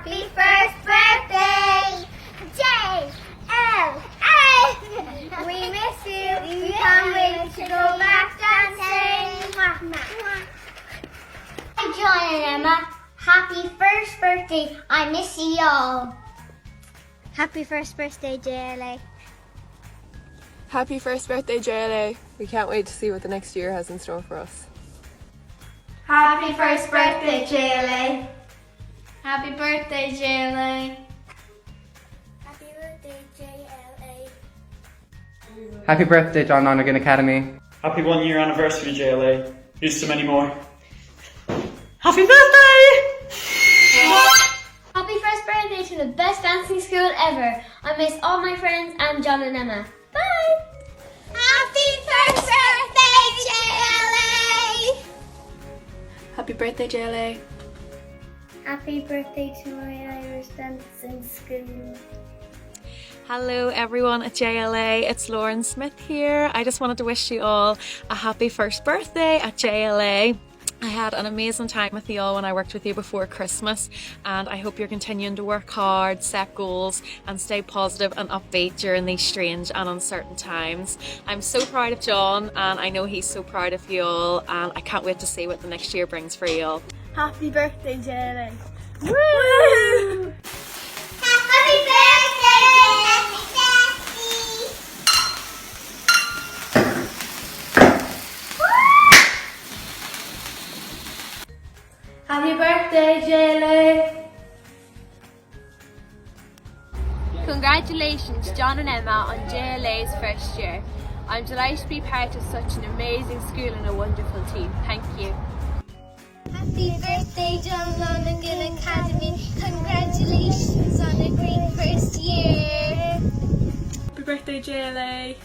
Happy first birthday, JLA! We miss you. We can't wait to go back dancing. Hi, John and Emma. Happy first birthday. I miss you all. Happy first birthday, JLA. Happy first birthday, JLA. We can't wait to see what the next year has in store for us. Happy first birthday, JLA. Happy birthday, JLA. Happy birthday, JLA. Happy birthday, John Lonergan Academy. Happy 1 year anniversary, JLA. Here's to many more. Happy birthday! Happy first birthday to the best dancing school ever. I miss all my friends and John and Emma. Bye! Happy first birthday, JLA! Happy birthday, JLA. Happy birthday to my Irish dancing school. Hello everyone at JLA, it's Lauren Smith here. I just wanted to wish you all a happy first birthday at JLA. I had an amazing time with you all when I worked with you before Christmas, and I hope you're continuing to work hard, set goals and stay positive and upbeat during these strange and uncertain times. I'm so proud of John and I know he's so proud of you all, and I can't wait to see what the next year brings for you all. Happy birthday, JLA. Woo! Happy birthday, Happy birthday, JLA. Congratulations, John and Emma, on JLA's first year. I'm delighted to be part of such an amazing school and a wonderful team. Thank you. Happy birthday, John Lonergan Academy. Congratulations on a great first year. Happy birthday, JLA.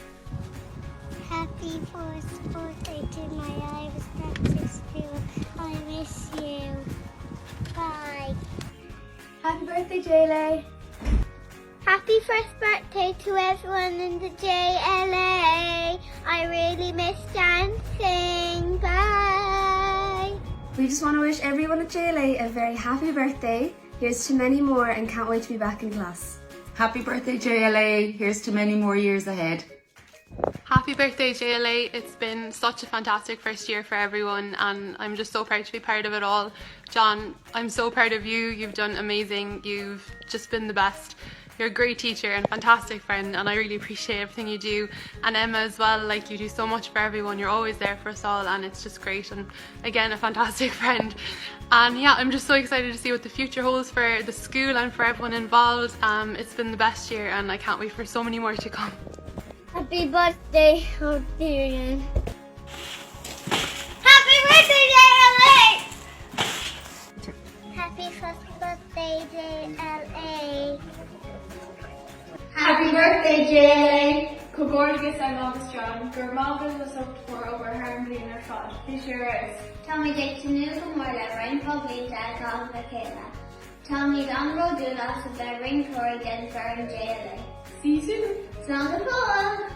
Happy first birthday to my Irish dancing school. I miss you. Bye. Happy birthday, JLA. Happy first birthday to everyone in the JLA. I really miss dancing. Bye. We just want to wish everyone at JLA a very happy birthday. Here's to many more and can't wait to be back in class. Happy birthday, JLA. Here's to many more years ahead. Happy birthday, JLA. It's been such a fantastic first year for everyone and I'm just so proud to be part of it all. John, I'm so proud of you. You've done amazing. You've just been the best. You're a great teacher and fantastic friend and I really appreciate everything you do. And Emma as well, like you do so much for everyone. You're always there for us all and it's just great, and again a fantastic friend. And yeah, I'm just so excited to see what the future holds for the school and for everyone involved. It's been the best year and I can't wait for so many more to come. Happy birthday, oh dear. Happy birthday, JLA! Happy first birthday, JLA. Happy birthday, JLA. Cogorgus and August John. Gur Malvin was up for over harmony in her fod. Please share out. Tommy Dick to New Gomorrah, Rain Public, Alcohol, Michaela. Tommy Don Rodulas of the Ring Corey, Denver, and JLA. See you soon. It's not a fun.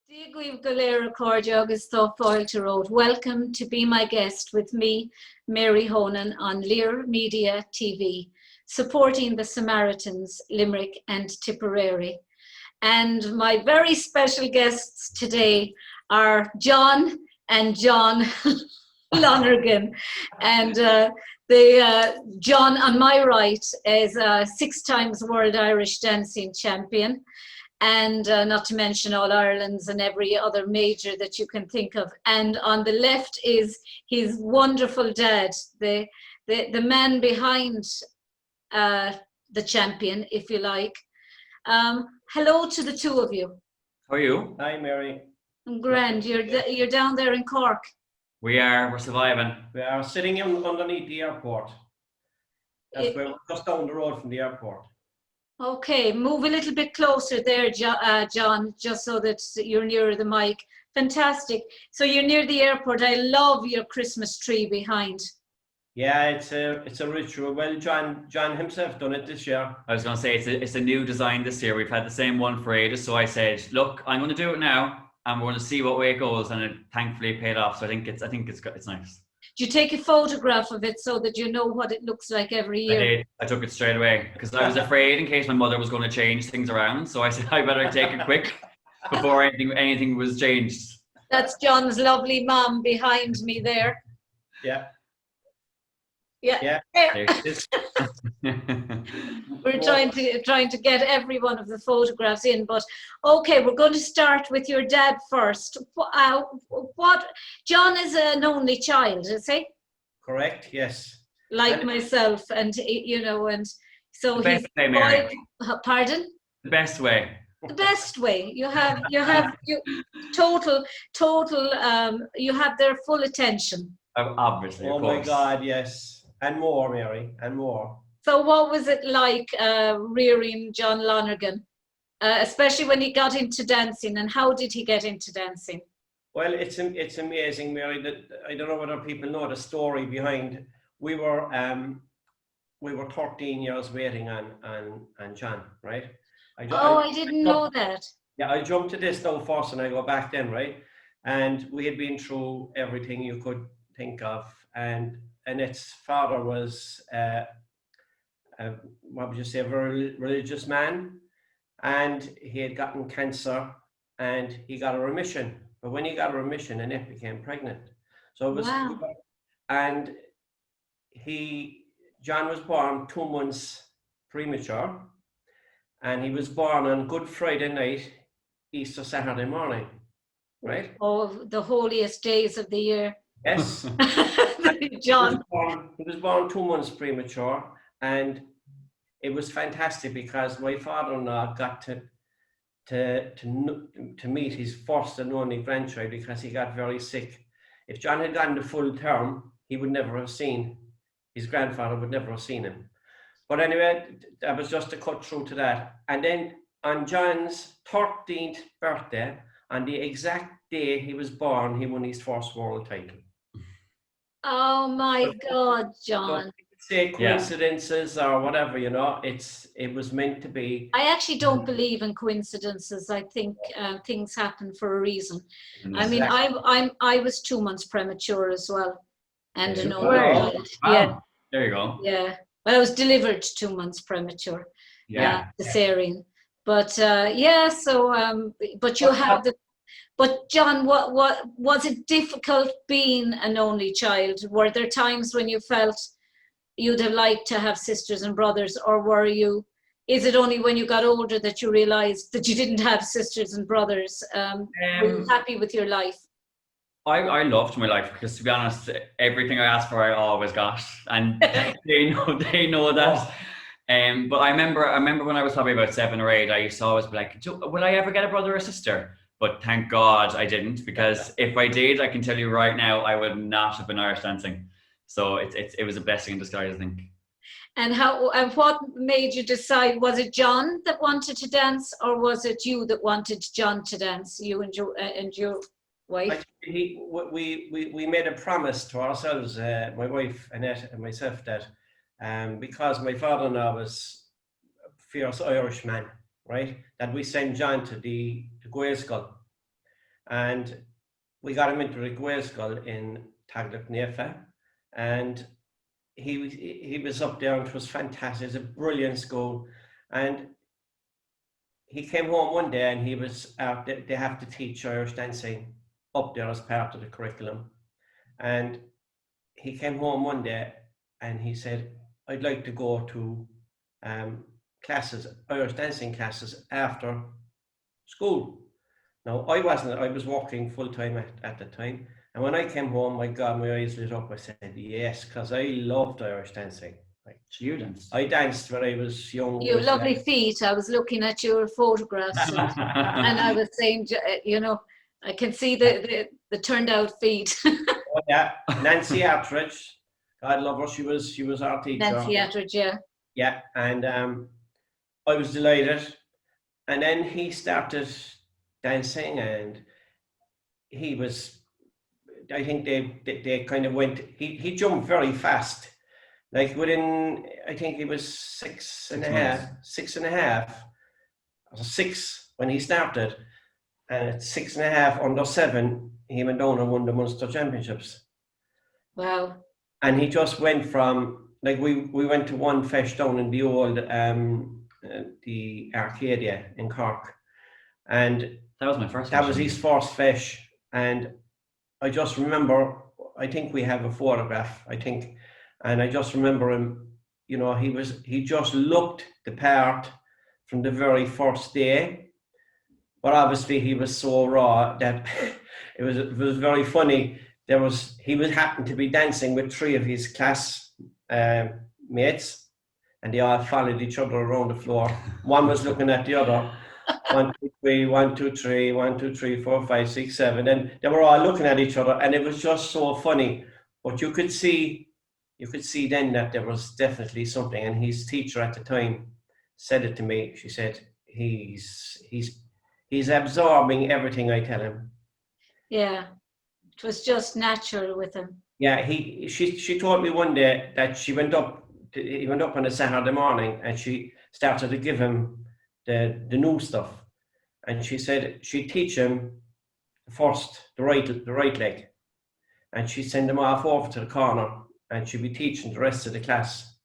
Dígweamh go léir cóide agus tá fáilte ród. Welcome to be my guest with me, Mary Honan, on Lear Media TV, supporting the Samaritans, Limerick and Tipperary. And my very special guests today are John and John Lonergan. And John on my right is a 6 times World Irish Dancing Champion. And not to mention All Ireland's and every other major that you can think of. And on the left is his wonderful dad, the man behind the champion, if you like. Hello to the two of you. How are you? Hi, Mary. Grand, you're down there in Cork. We're surviving. We are sitting underneath the airport. We're just down the road from the airport. Okay, move a little bit closer there, John, just so that you're nearer the mic. Fantastic. So you're near the airport. I love your Christmas tree behind. Yeah, it's a ritual. Well, John himself done it this year. I was going to say it's a new design this year. We've had the same one for ages, so I said, look, I'm going to do it now, and we're going to see what way it goes, and it thankfully paid off. So I think it's nice. Do you take a photograph of it so that you know what it looks like every year? I did. I took it straight away because I was afraid in case my mother was going to change things around. So I said I better take it quick before anything was changed. That's John's lovely mom behind me there. Yeah. Yeah. There it is. We're trying to get every one of the photographs in, but okay, we're going to start with your dad first. What John is an only child, is he? Correct. Yes. Like myself, and you know, and so The he's best way, Mary. Pardon? The best way. The best way. You have total. You have their full attention. Obviously. Oh of my course. God, yes. And more, Mary, and more. So what was it like rearing John Lonergan, especially when he got into dancing, and how did he get into dancing? Well, it's amazing, Mary, that I don't know whether people know the story behind. We were 13 years waiting on John, right? I didn't know that. Yeah, I jumped to this now first and I go back then, right? And we had been through everything you could think of, and its father was what would you say, a very religious man, and he had gotten cancer and he got a remission. But when he got a remission, Annette became pregnant. So it was, wow. And John was born 2 months premature, and he was born on Good Friday night, Easter Saturday morning, right? Oh, the holiest days of the year. Yes. John. He was born 2 months premature, and it was fantastic because my father-in-law got to meet his first and only grandchild because he got very sick. If John had gone the full term, he would never have seen, his grandfather would never have seen him. But anyway, that was just a cut through to that. And then on John's 13th birthday, on the exact day he was born, he won his first world title. Oh my God, John. Say coincidences or whatever, you know, it was meant to be. I actually don't believe in coincidences. I think things happen for a reason. Exactly. I mean, I was 2 months premature as well, and an only Wow. child. Yeah. There you go. Yeah. Well, I was delivered 2 months premature. Yeah. Cesarean. But yeah. So but you have the. But John, what was it difficult being an only child? Were there times when you felt you'd have liked to have sisters and brothers, or is it only when you got older that you realized that you didn't have sisters and brothers? Were you happy with your life? I loved my life because, to be honest, everything I asked for I always got, and they know that. But I remember when I was probably about 7 or 8, I used to always be like, will I ever get a brother or sister? But thank God I didn't, because if I did, I can tell you right now, I would not have been Irish dancing. So it was a blessing in disguise, I think. And what made you decide? Was it John that wanted to dance, or was it you that wanted John to dance? You and your wife. We made a promise to ourselves, my wife Annette and myself, that because my father-in-law was a fierce Irishman, right, that we send John to the Gael School, and we got him into the Gael School in Taglip Nefa, and he was up there, and it was fantastic. It's a brilliant school, and he came home one day and he was out. They have to teach Irish dancing up there as part of the curriculum, and he came home one day and he said, I'd like to go to classes, Irish dancing classes after school. Now, I was working full time at the time. And when I came home, my God, my eyes lit up. I said, yes, because I loved Irish dancing. Like, you danced? I danced when I was young. You lovely feet. I was looking at your photographs and I was saying, you know, I can see the turned out feet. Oh, yeah, Nancy Attridge, God love her, she was our teacher. Nancy Attridge, yeah. Yeah, and I was delighted. And then he started dancing, and he was, I think they kind of went, he jumped very fast. Like within, I think he was 6.5, or 6 when he started. And at 6.5 under 7, he went down and won the Munster Championships. Wow. And he just went from, like we went to one fesh down in the old, the Arcadia in Cork. And that was my first That was his first fesh. And I just remember, I think we have a photograph, I think. And I just remember him, you know, he just looked the part from the very first day. But obviously he was so raw that it was very funny. He happened to be dancing with 3 of his class mates, and they all followed each other around the floor. One was looking at the other. 1, 2, 3, 1, 2, 3, 1, 2, 3, 4, 5, 6, 7, and they were all looking at each other, and it was just so funny. But you could see then that there was definitely something. And his teacher at the time said it to me. She said, he's absorbing everything I tell him. Yeah, it was just natural with him. Yeah, she told me one day that he went up on a Saturday morning and she started to give him the new stuff. And she said she'd teach him first the right leg, and she'd send him off over to the corner and she'd be teaching the rest of the class.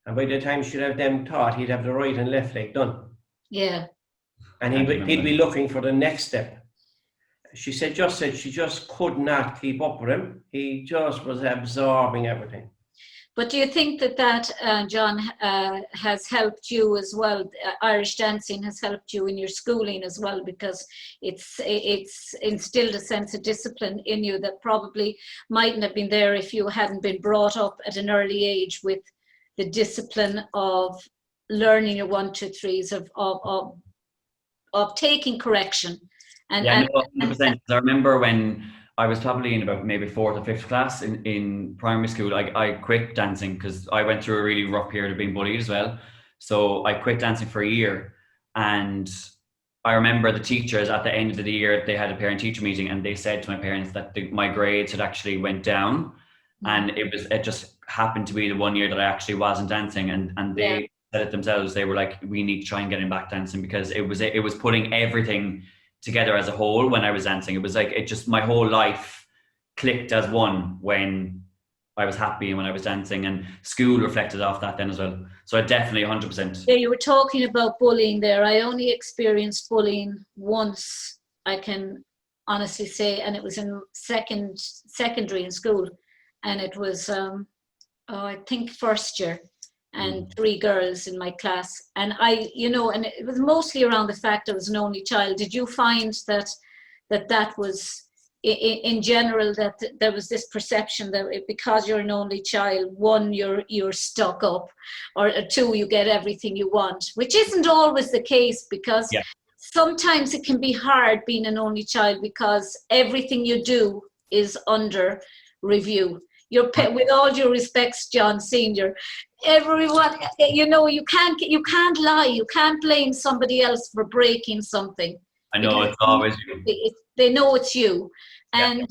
And by the time she'd have them taught, he'd have the right and left leg done. Yeah. And he'd be looking for the next step. She said she just could not keep up with him. He just was absorbing everything. But do you think that John, has helped you as well? Irish dancing has helped you in your schooling as well, because it's instilled a sense of discipline in you that probably mightn't have been there if you hadn't been brought up at an early age with the discipline of learning your 1, 2, 3s, of taking correction. And 100%. I remember when I was probably in about maybe 4th or 5th class in primary school, I quit dancing because I went through a really rough period of being bullied as well. So I quit dancing for a year. And I remember the teachers at the end of the year, they had a parent-teacher meeting, and they said to my parents that my grades had actually went down. And it just happened to be the one year that I actually wasn't dancing. And they said it themselves. They were like, we need to try and get him back dancing, because it was putting everything together as a whole when I was dancing. It was like, my whole life clicked as one when I was happy and when I was dancing, and school reflected off that then as well. So I definitely 100%. Yeah, you were talking about bullying there. I only experienced bullying once, I can honestly say, and it was in secondary in school. And it was, I think 1st year, and 3 girls in my class. And and it was mostly around the fact I was an only child. Did you find that was, in general, that there was this perception that because you're an only child, 1, you're stuck up, or 2, you get everything you want, which isn't always the case, because sometimes it can be hard being an only child, because everything you do is under review. With all due respects, John Senior, everyone, you can't lie. You can't blame somebody else for breaking something. I know, it's always you. They know it's you, and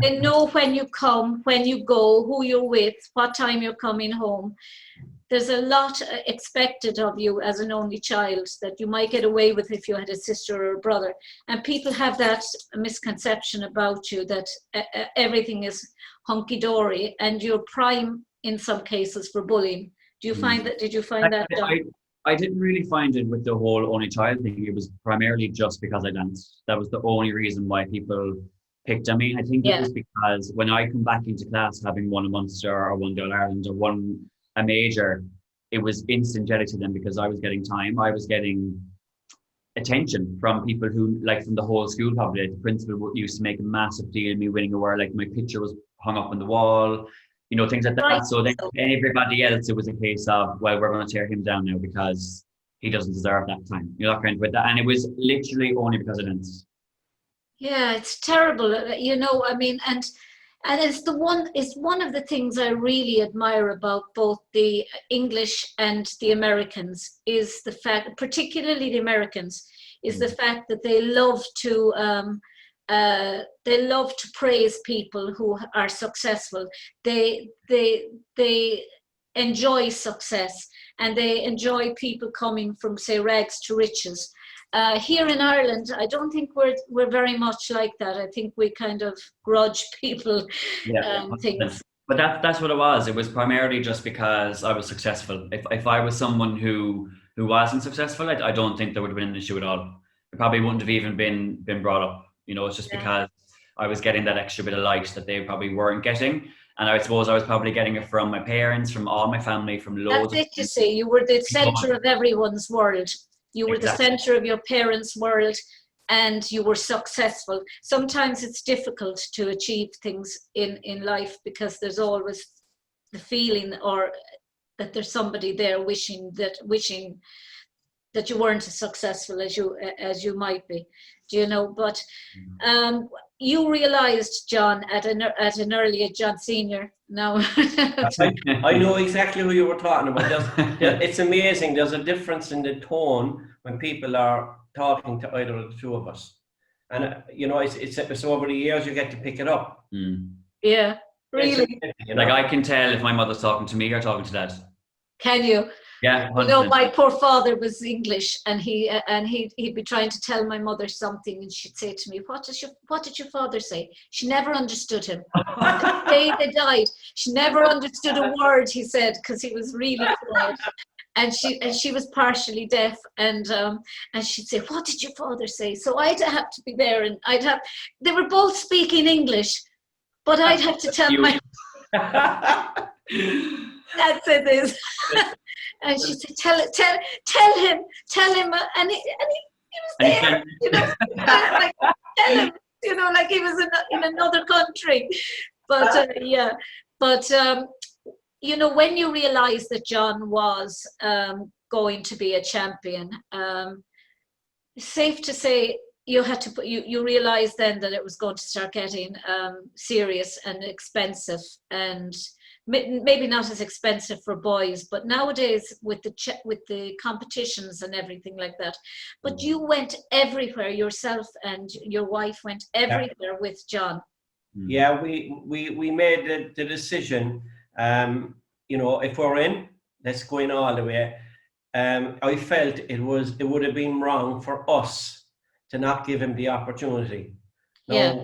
they know when you come, when you go, who you're with, what time you're coming home. There's a lot expected of you as an only child that you might get away with if you had a sister or a brother. And people have that misconception about you, that everything is hunky-dory, and you're prime in some cases for bullying. Do you find that? Did you find that? I didn't really find it with the whole only child thing. It was primarily just because I danced. That was the only reason why people picked on me. I think it was because when I come back into class having won a Munster or won the All-Ireland or won a major, it was instant jelly to them, because I was getting time. I was getting attention from people who, like, from the whole school probably. The principal used to make a massive deal of me winning a award, like my picture was hung up on the wall, things like that. Right. So then everybody else, it was a case of, well, we're going to tear him down now because he doesn't deserve that time. That kind of with that. And it was literally only because of danced. Yeah, it's terrible. And it's one of the things I really admire about both the English and the Americans, is the fact, particularly the Americans, is the fact that they love to They love to praise people who are successful. They enjoy success, and they enjoy people coming from, say, rags to riches. Here in Ireland, I don't think we're very much like that. I think we kind of grudge people things. But that's what it was. It was primarily just because I was successful. If I was someone who wasn't successful, I don't think there would have been an issue at all. It probably wouldn't have even been brought up. You know, it's just because I was getting that extra bit of light that they probably weren't getting. And I suppose I was probably getting it from my parents, from all my family, from loads. That's it, you see. You were the center of everyone's world. You were the center of your parents' world, and you were successful. Sometimes it's difficult to achieve things in life because there's always the feeling or that there's somebody there wishing that you weren't as successful as you might be. Do you know? But you realized, John, at an early age, John Senior. Now I know exactly who you were talking about. It's amazing. There's a difference in the tone when people are talking to either of the two of us, and you know, it's over the years you get to pick it up. Yeah, really. You know? Like I can tell if my mother's talking to me or talking to Dad. Can you? Yeah, 100%. You know, my poor father was English, and he'd be trying to tell my mother something, and she'd say to me, "What did your father say?" She never understood him. The day they died, she never understood a word he said because he was really quiet. And she was partially deaf, and she'd say, "What did your father say?" So I'd have to be there, and they were both speaking English, but I'd have to tell my. That's it is. And she said, tell him, and he was there, you know, like, tell him, you know, like he was in another country. But you know, when you realize that John was going to be a champion, safe to say you had to you realized then that it was going to start getting serious and expensive, and maybe not as expensive for boys, but nowadays with the competitions and everything like that. But you went everywhere yourself, and your wife went everywhere with John. Yeah, we made the decision. You know, if we're in, let's go in all the way. I felt it would have been wrong for us to not give him the opportunity. No,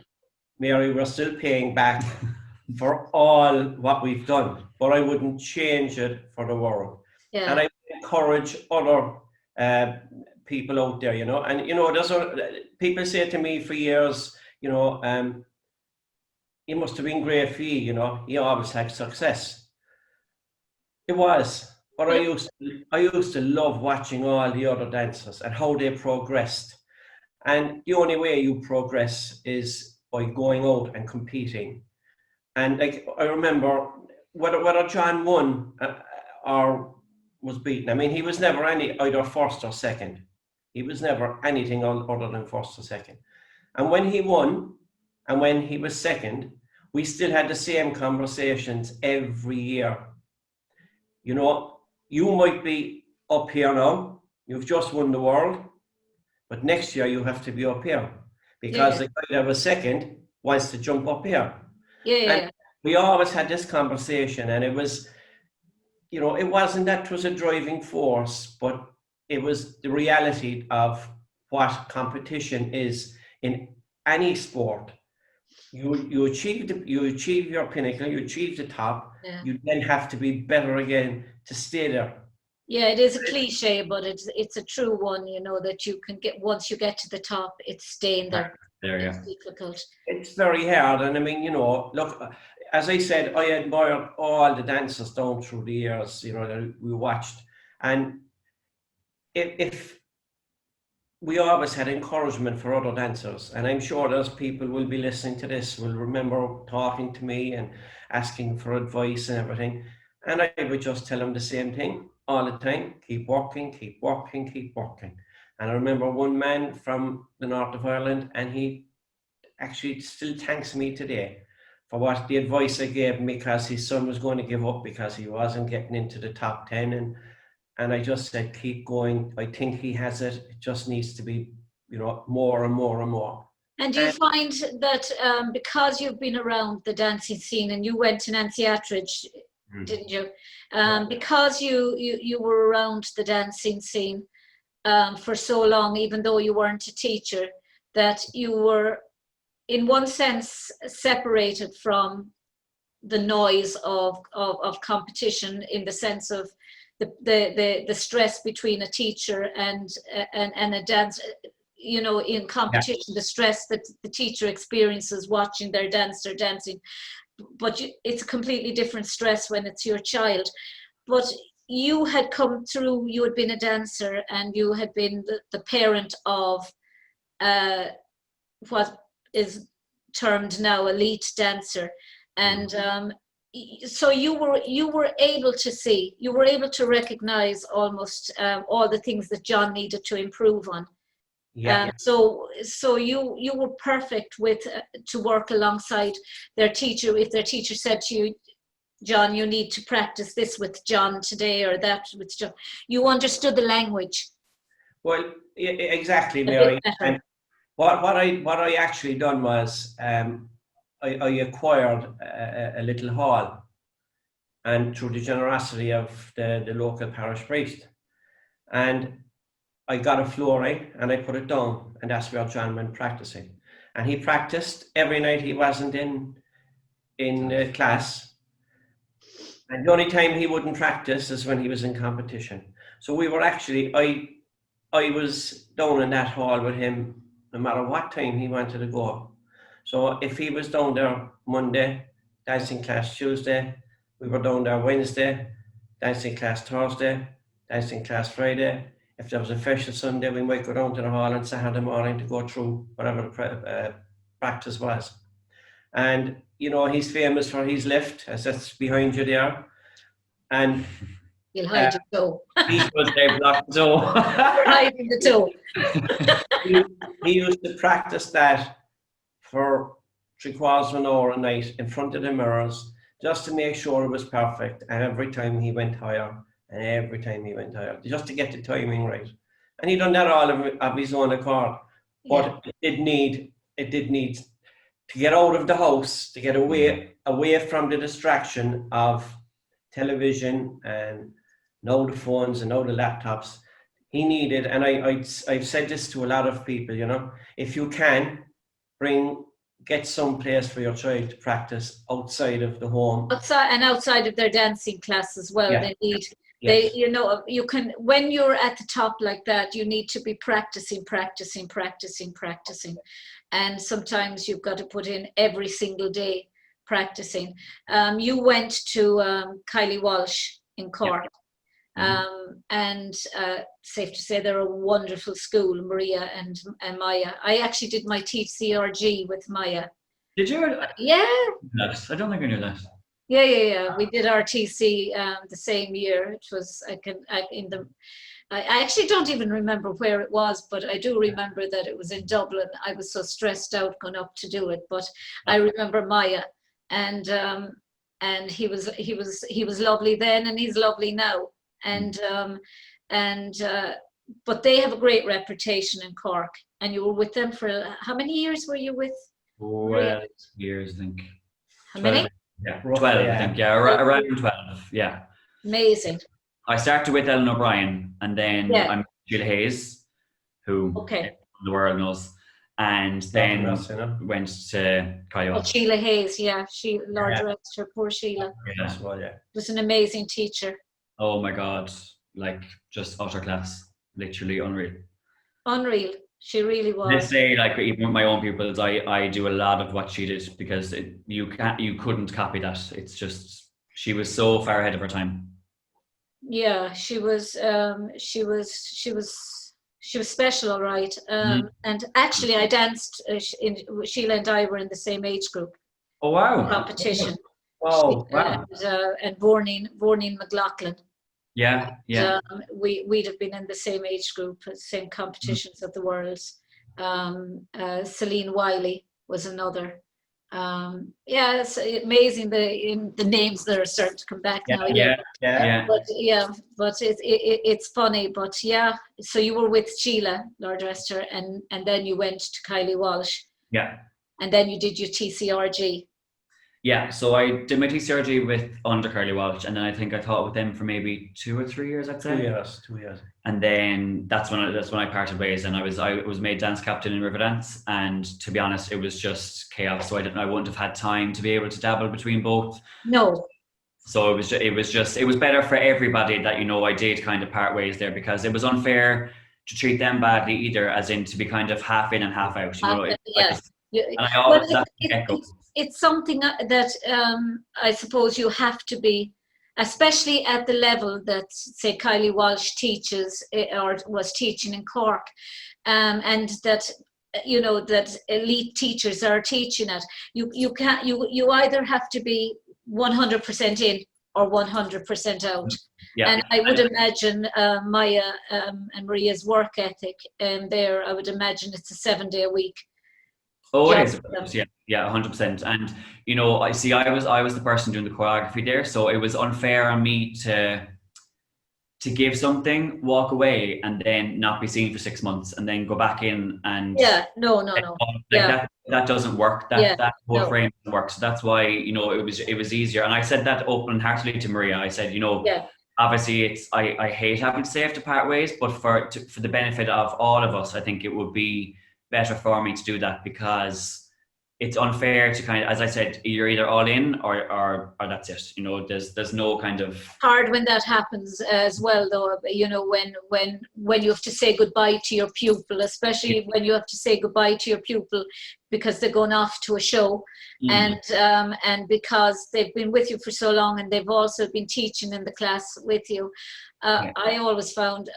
Mary, we're still paying back for all what we've done, but I wouldn't change it for the world. Yeah. And I encourage other people out there, you know. And you know, people say to me for years, you know, it must have been great for you, you know. You always had success. It was, but I used to love watching all the other dancers and how they progressed. And the only way you progress is by going out and competing. And like I remember whether John won or was beaten. I mean, he was never either first or second. He was never anything other than first or second. And when he won and when he was second, we still had the same conversations every year. You know, you might be up here now. You've just won the world, but next year you have to be up here because the guy that was second wants to jump up here. And we always had this conversation, and it was, you know, it wasn't that it was a driving force, but it was the reality of what competition is in any sport. You achieve your pinnacle, you achieve the top, you then have to be better again to stay there. Yeah, it is a cliche, but it's a true one, you know, that you can get once you get to the top, it's staying there. It's difficult. It's very hard, and I mean, you know, look, as I said, I admired all the dancers down through the years, you know, that we watched, and if we always had encouragement for other dancers, and I'm sure those people will be listening to this, will remember talking to me and asking for advice and everything, and I would just tell them the same thing all the time: keep working, keep working, keep working. And I remember one man from the north of Ireland, and he actually still thanks me today for what the advice I gave him, because his son was going to give up because he wasn't getting into the top 10. And I just said, keep going. I think he has it. It just needs to be, you know, more and more and more. And do you find that because you've been around the dancing scene, and you went to Nancy Attridge, didn't you? Because you were around the dancing scene for so long, even though you weren't a teacher, that you were, in one sense, separated from the noise of competition, in the sense of the stress between a teacher and a dancer. You know, in competition, the stress that the teacher experiences watching their dancer dancing, but it's a completely different stress when it's your child. But you had come through, you had been a dancer, and you had been the parent of what is termed now elite dancer, and so you were able to see, you were able to recognize almost all the things that John needed to improve on. So you were perfect with to work alongside their teacher. If their teacher said to you, John, you need to practice this with John today, or that with John, you understood the language. Well, exactly, Mary. And what I actually done was I acquired a little hall, and through the generosity of the local parish priest, and I got a flooring and I put it down, and that's where John went practicing. And he practiced every night he wasn't in class. And the only time he wouldn't practice is when he was in competition. So we were actually, I was down in that hall with him no matter what time he wanted to go. So if he was down there Monday, dancing class Tuesday, we were down there Wednesday, dancing class Thursday, dancing class Friday. If there was a special Sunday, we might go down to the hall on Saturday morning to go through whatever the practice was. And, you know, he's famous for his lift, as that's behind you there. And you'll hide your toe. He was there, block the toe. You're hiding the toe. he used to practice that for 3/4 of an hour a night in front of the mirrors, just to make sure it was perfect. And every time he went higher, and every time he went higher, just to get the timing right. And he done that all of his own accord. But it did need to get out of the house, to get away from the distraction of television and now the phones and now the laptops. He needed, and I've said this to a lot of people, you know, if you can, get some place for your child to practice outside of the home. Outside of their dancing class as well. They need, you know, you can, when you're at the top like that, you need to be practicing. And sometimes you've got to put in every single day practicing. You went to Kylie Walsh in Cork. And safe to say they're a wonderful school, Maria and Maya. I actually did my TCRG with Maya. Did you? Yeah. I don't think I knew that. Yeah. We did our TC the same year. It was I actually don't even remember where it was, but I do remember that it was in Dublin. I was so stressed out going up to do it, but I remember Maya, and he was lovely then, and he's lovely now. But they have a great reputation in Cork, and you were with them for how many years were you with? 12 years, I think. How many? Yeah, 12, I think. Yeah, around 12. Yeah. Amazing. I started with Ellen O'Brien, and then I'm Sheila Hayes, who the world knows, and then went to Kylie. Sheila Hayes, she Lord rest her, poor Sheila. Was an amazing teacher. Oh my God, like just utter class, literally unreal. Unreal, she really was. Let's say, like, even with my own pupils, I do a lot of what she did, because you couldn't copy that. It's just, she was so far ahead of her time. Yeah, she was special, all right. And actually, I danced. Sheila and I were in the same age group. Oh wow! Competition. Oh wow! And Vorneen McLaughlin. Yeah. We'd have been in the same age group, same competitions at the Worlds. Celine Wiley was another. It's amazing the names that are starting to come back now. But it's funny. But so you were with Sheila, Lord rest her, and then you went to Kylie Walsh. Yeah. And then you did your TCRG. Yeah, so I did my TCRG with under Curly Walsh, and then I think I taught with them for maybe 2 or 3 years, I'd say. 2 years. And then that's when I parted ways, and I was made dance captain in Riverdance, and to be honest, it was just chaos. So I wouldn't have had time to be able to dabble between both. No. So it was better for everybody that, you know, I did kind of part ways there, because it was unfair to treat them badly either, as in to be kind of half in and half out. You know, Yes. And I always it's something that I suppose you have to be, especially at the level that, say, Kylie Walsh teaches or was teaching in Cork, and that, you know, that elite teachers are teaching at. You either have to be 100% in or 100% out. Yeah. And I would imagine Maya and Maria's work ethic there, I would imagine it's a 7-day a week. Oh, it is. Yeah, 100%. And, you know, I was the person doing the choreography there, so it was unfair on me to give something, walk away, and then not be seen for 6 months, and then go back in and no. That doesn't work. That whole frame doesn't work. So that's why, you know, it was easier. And I said that open-heartedly to Maria. I said, you know, obviously I hate having to say I have to part ways, but for the benefit of all of us, I think it would be better for me to do that, because it's unfair to kind of, as I said, you're either all in or that's it. You know, there's no kind of hard when that happens as well, though. You know, when you have to say goodbye to your pupil, especially when you have to say goodbye to your pupil because they're going off to a show, and because they've been with you for so long, and they've also been teaching in the class with you. I always found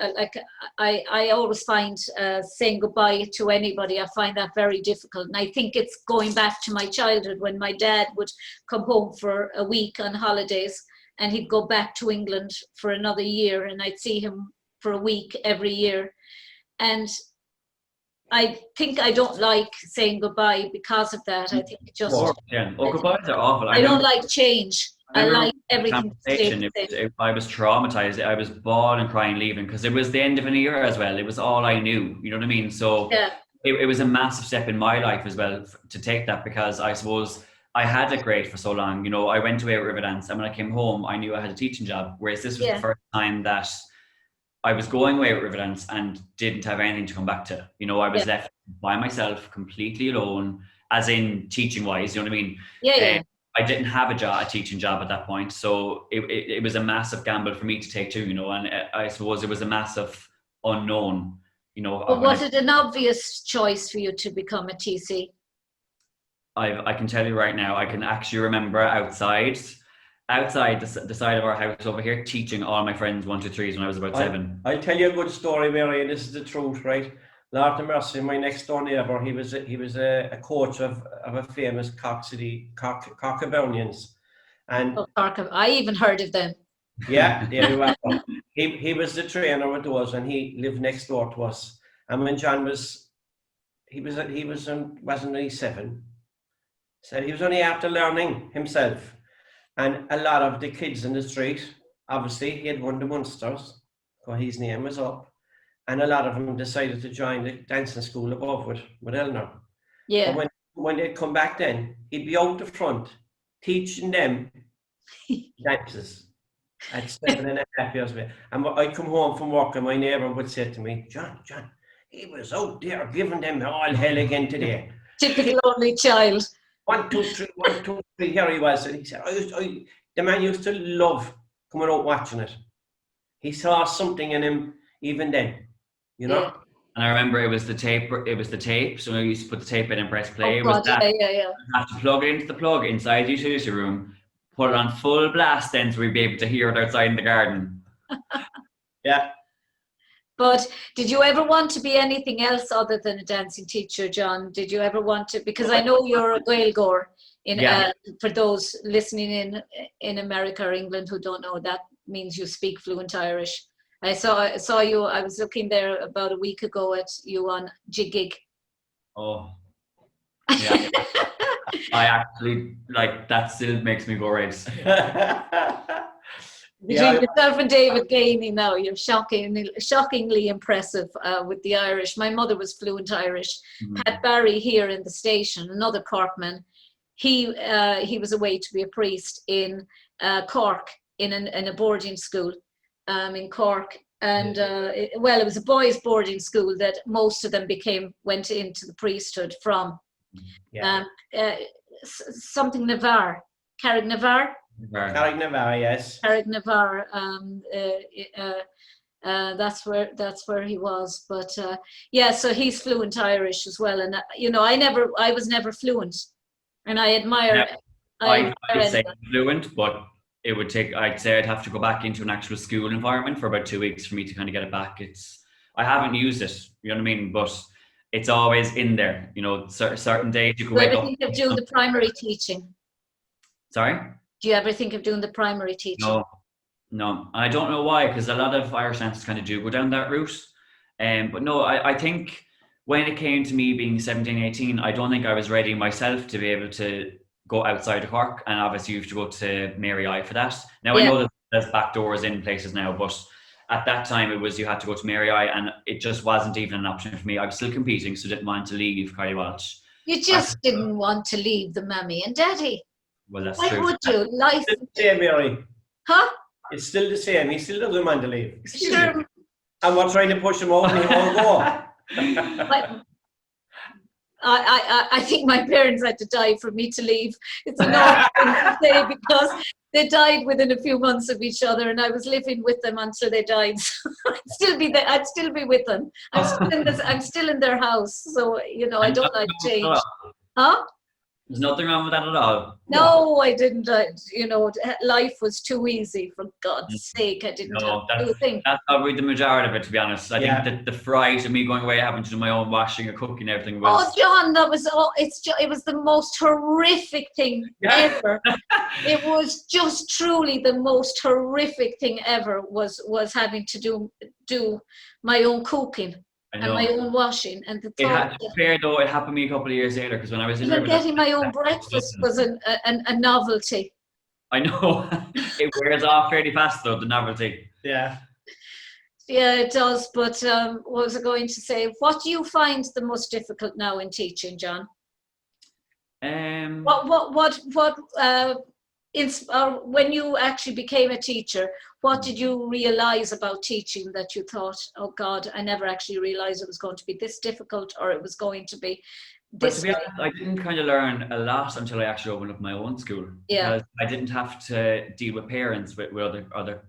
I always find saying goodbye to anybody, I find that very difficult. And I think it's going back to my childhood, when my dad would come home for a week on holidays, and he'd go back to England for another year, and I'd see him for a week every year. And I think I don't like saying goodbye because of that. I think it just goodbyes are awful. I don't like change. I like everything. I was traumatized. I was bawling and crying leaving, because it was the end of an era as well. It was all I knew. You know what I mean? So it was a massive step in my life as well to take that, because I suppose I had it great for so long. You know, I went away with Riverdance, and when I came home, I knew I had a teaching job. Whereas this was the first time that I was going away with Riverdance and didn't have anything to come back to. You know, I was left by myself, completely alone, as in teaching wise. You know what I mean? I didn't have a teaching job at that point, so it was a massive gamble for me to take too, you know, and I suppose it was a massive unknown, you know. But was it an obvious choice for you to become a TC? I can tell you right now, I can actually remember outside the side of our house over here, teaching all my friends 1, 2, 3s when I was about 7. I'll tell you a good story, Mary, and this is the truth, right? Lord have mercy, my next door neighbour, he was a coach of a famous Cork City, Corkabonians. And I even heard of them. Yeah, he was the trainer with us, and he lived next door to us. And when John wasn't only 7, so he was only after learning himself. And a lot of the kids in the street, obviously he had won the Munsters, so his name was up. And a lot of them decided to join the dancing school above with Eleanor. Yeah. But when they'd come back then, he'd be out the front teaching them dances at 7.5 years old. And I'd come home from work, and my neighbour would say to me, John, he was out there giving them all hell again today. Typical only child. 1, 2, 3, 1, 2, 3, here he was. And he said, the man used to love coming out watching it. He saw something in him even then. You know? Yeah. And I remember it was the tape. So I used to put the tape in and press play. Oh, it was God, that. yeah. You have to plug it into the plug inside the utility room, put it on full blast, then so we'd be able to hear it outside in the garden. Yeah. But did you ever want to be anything else other than a dancing teacher, John? Did you ever want to? Because I know you're a Gaeilgeoir. For those listening in America or England who don't know, that means you speak fluent Irish. I saw you. I was looking there about a week ago at you on Jig. Oh, yeah. I actually that still makes me go red. Between yourself and David Gainey now, you're shockingly impressive with the Irish. My mother was fluent Irish. Pat Barry here in the station, another Corkman, he was away to be a priest in Cork in a boarding school in Cork. And it was a boys' boarding school that most of them went into the priesthood from. Something Navarre, Carrick Navarre. Carrick Navarre, yes. Carrick Navarre. That's where he was. But so he's fluent Irish as well. And I was never fluent, and I admire. I'd say fluent, but it would take. I'd say I'd have to go back into an actual school environment for about 2 weeks for me to kind of get it back. I haven't used it. You know what I mean? But it's always in there. Certain days you can wake up. Do you ever think of doing the primary teaching? Sorry? Do you ever think of doing the primary teaching? No. I don't know why, because a lot of Irish dancers kind of do go down that route. But no, I think when it came to me being 17, 18, I don't think I was ready myself to be able to go outside of Cork. And obviously you have to go to Mary I for that. Now I know that there's back doors in places now, but at that time you had to go to Mary I, and it just wasn't even an option for me. I was still competing, so didn't want to leave Carly Walsh. You just didn't want to leave the mammy and daddy. Well, that's Why true. would you? Life. It's the same, Mary. Huh? It's still the same. He still doesn't mind to leave. Sure. And we're trying to push him out, and he won't go. I think my parents had to die for me to leave. It's an awful thing to say because they died within a few months of each other, and I was living with them until they died. So I'd still be with them. I'm still in their house, so I don't like change. Huh? There's nothing wrong with that at all. No, I didn't. Life was too easy, for God's sake. I didn't have to do a thing. That's probably the majority of it, to be honest. I think that the fright of me going away, having to do my own washing or cooking and everything was... Oh, John, it was the most horrific thing ever. It was just truly the most horrific thing ever was having to do my own cooking. And my own washing, and the thought. It happened to me a couple of years later, because when I was in getting my own breakfast was a novelty. I know. It wears off fairly fast though, the novelty. Yeah, it does. But what was I going to say? What do you find the most difficult now in teaching, John? When you actually became a teacher, what did you realize about teaching that you thought, oh God, I never actually realized it was going to be this difficult, or it was going to be this? But to be honest, I didn't kind of learn a lot until I actually opened up my own school. Yeah. Because I didn't have to deal with parents with other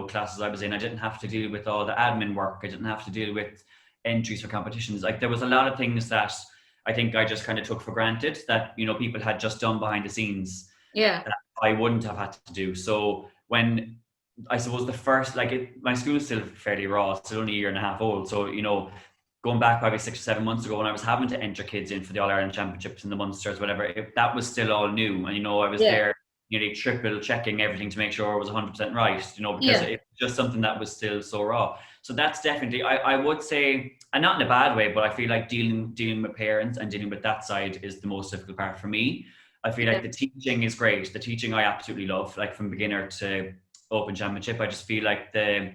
classes I was in. I didn't have to deal with all the admin work. I didn't have to deal with entries for competitions. Like, there was a lot of things that I think I just kind of took for granted that people had just done behind the scenes. Yeah. That I wouldn't have had to do. So when I suppose my school is still fairly raw, it's still only a year and a half old. So, going back probably 6 or 7 months ago when I was having to enter kids in for the All-Ireland Championships and the Munsters, whatever, that was still all new. And, I was there nearly triple checking everything to make sure it was 100% right, because it's just something that was still so raw. So that's definitely, I would say, and not in a bad way, but I feel like dealing with parents and dealing with that side is the most difficult part for me. I feel like the teaching is great. The teaching I absolutely love, like from beginner to Open Championship. I just feel like the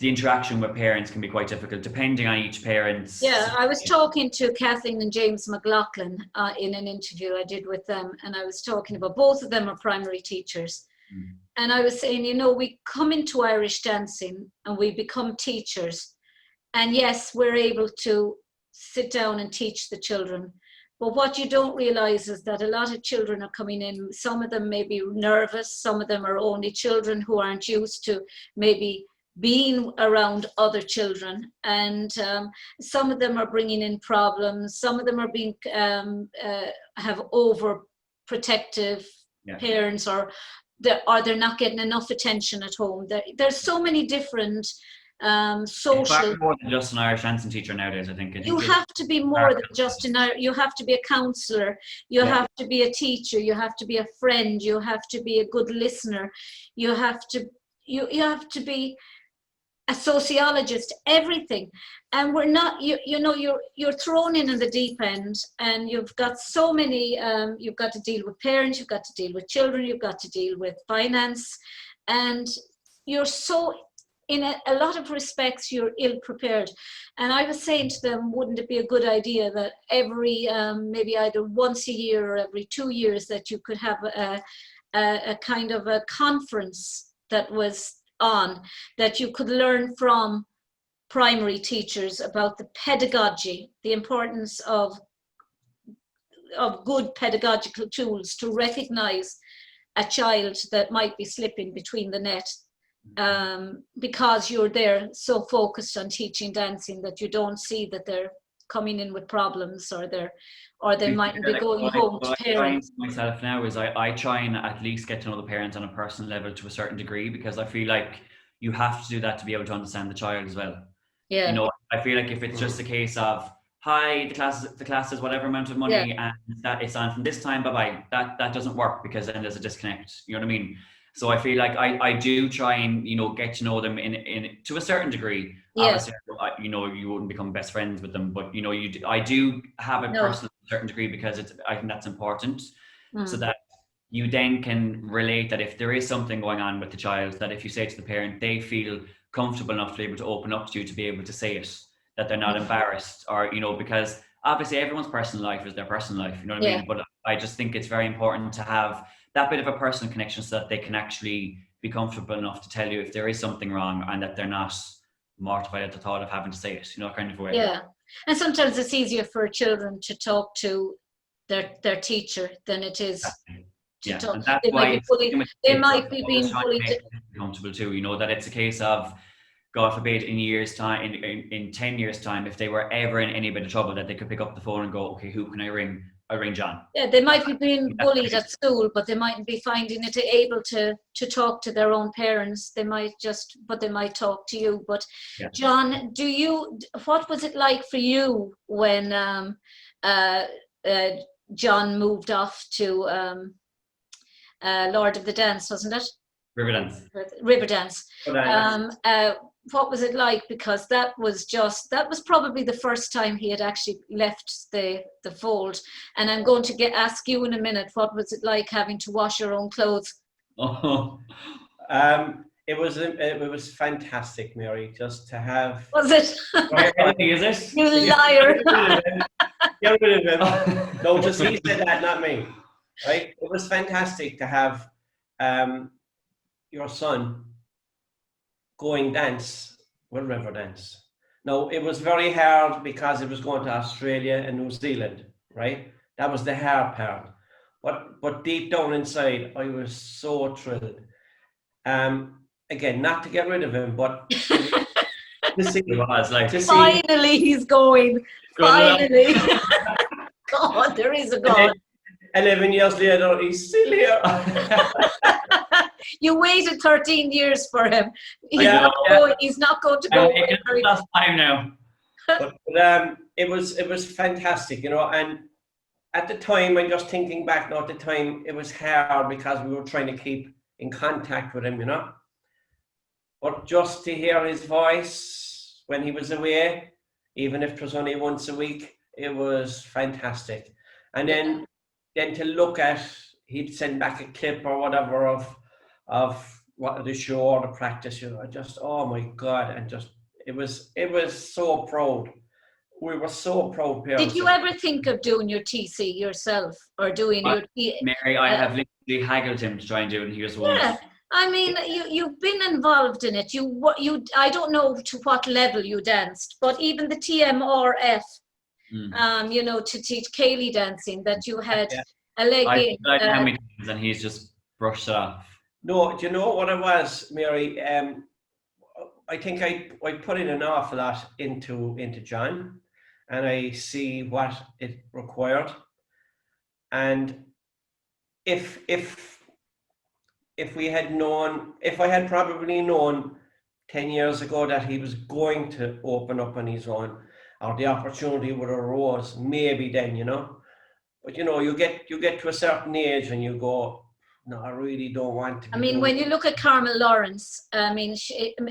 interaction with parents can be quite difficult depending on each parent's... Yeah, I was talking to Kathleen and James McLaughlin in an interview I did with them, and I was talking about, both of them are primary teachers. And I was saying, we come into Irish dancing and we become teachers. And yes, we're able to sit down and teach the children. But what you don't realize is that a lot of children are coming in. Some of them may be nervous. Some of them are only children who aren't used to maybe being around other children. And some of them are bringing in problems. Some of them are being have overprotective parents, or they're not getting enough attention at home. There's so many different social. It's far more than just an Irish dancing teacher nowadays, I think. You have to be more than just you have to be a counsellor, you have to be a teacher, you have to be a friend, you have to be a good listener, you have to be a sociologist, everything. And we're not, you know, you're thrown in the deep end, and you've got so many, you've got to deal with parents, you've got to deal with children, you've got to deal with finance, and you're so, in a lot of respects, you're ill prepared. And I was saying to them, wouldn't it be a good idea that every, maybe either once a year or every 2 years, that you could have a kind of a conference that was on, that you could learn from primary teachers about the pedagogy, the importance of good pedagogical tools to recognize a child that might be slipping between the net, because you're there so focused on teaching dancing that you don't see that they're coming in with problems, or they mightn't be going home to parents. Myself now is I try and at least get to know the parents on a personal level to a certain degree, because I feel like you have to do that to be able to understand the child as well. Yeah. You know, I feel like if it's just a case of, hi, the class is whatever amount of money, and that it's on from this time, bye-bye, that doesn't work, because then there's a disconnect. You know what I mean? So I feel like I do try and, you know, get to know them in to a certain degree. Yeah. Obviously, you know, you wouldn't become best friends with them, but, you know, I do have it personal to a certain degree, because I think that's important, so that you then can relate that if there is something going on with the child, that if you say to the parent, they feel comfortable enough to be able to open up to you, to be able to say it, that they're not embarrassed, or, you know, because obviously everyone's personal life is their personal life, you know what I mean? But I just think it's very important to have that bit of a personal connection, so that they can actually be comfortable enough to tell you if there is something wrong, and that they're not mortified at the thought of having to say it, you know, kind of way. Yeah. And sometimes it's easier for children to talk to their teacher than it is to talk. And that's they might be being bullied. Comfortable too, you know, that it's a case of, God forbid, in years time, in 10 years time, if they were ever in any bit of trouble, that they could pick up the phone and go, okay, who can I ring? I ring John. Yeah, they might be being bullied at school, but they mightn't be finding it able to talk to their own parents. They might talk to you. But John, what was it like for you when John moved off to Lord of the Dance, wasn't it? Riverdance. What was it like? Because that was probably the first time he had actually left the fold. And I'm going to ask you in a minute, what was it like having to wash your own clothes? It was fantastic, Mary, just to have. Was it? Is it? You liar. Get rid of him. No, just he said that, not me. Right? It was fantastic to have your son going dance with Riverdance. Now, it was very hard because it was going to Australia and New Zealand, right? That was the hard part. But deep down inside, I was so thrilled. Again, not to get rid of him, but to see. Finally, he's going. Finally. God, there is a God. 11 years later, he's still here. You waited 13 years for him. He's not going to go. It's last time now. But it was fantastic, you know. And at the time, I'm just thinking back now, at the time, it was hard because we were trying to keep in contact with him, you know. But just to hear his voice when he was away, even if it was only once a week, it was fantastic. And then to look at, he'd send back a clip or whatever of what the show or the practice, you know, I just, oh my God, and just, it was so proud. We were so proud parents. Did you ever think of doing your TC yourself, or doing your Mary, I have literally haggled him to try and do it, and he just won't. Yeah, I mean, you've been involved in it. I don't know to what level you danced, but even the TMRF, you know, to teach Kaylee dancing, that you had a leg in. I how many times, and he's just brushed it off. No, do you know what it was, Mary? I think I put in an awful lot into John, and I see what it required. And if we had known, if I had probably known 10 years ago that he was going to open up on his own, or the opportunity would have arose, maybe then, you know. But you know, you get to a certain age and you go, no, I really don't want to. I mean, when you look at Carmel Lawrence, I mean,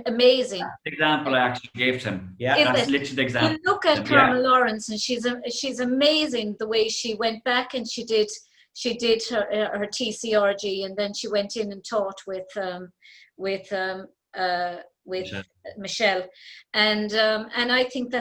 amazing. The example I actually gave to him. Yeah, that's literally the example. You look at Carmel Lawrence, and she's amazing the way she went back and she did her TCRG, and then she went in and taught with Michelle, and I think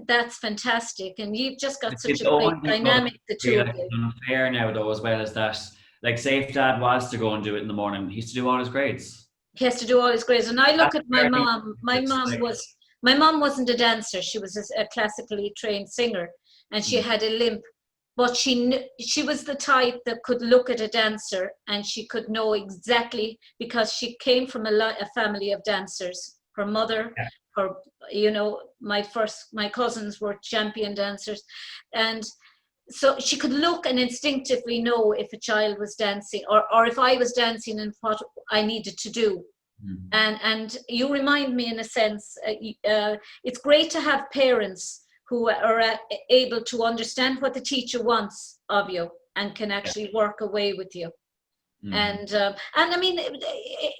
that's fantastic, and you've just got such a great dynamic, the two of you. Unfair now though as well as that, like say if Dad was to go and do it in the morning, he has to do all his grades. He has to do all his grades, and I look at my mom. My mom wasn't a dancer; she was a classically trained singer, and she had a limp. But she was the type that could look at a dancer and she could know exactly, because she came from a family of dancers. Her mother, my cousins were champion dancers, and so she could look and instinctively know if a child was dancing or if I was dancing and what I needed to do. And you remind me, in a sense, it's great to have parents who are able to understand what the teacher wants of you and can actually work away with you. And I mean,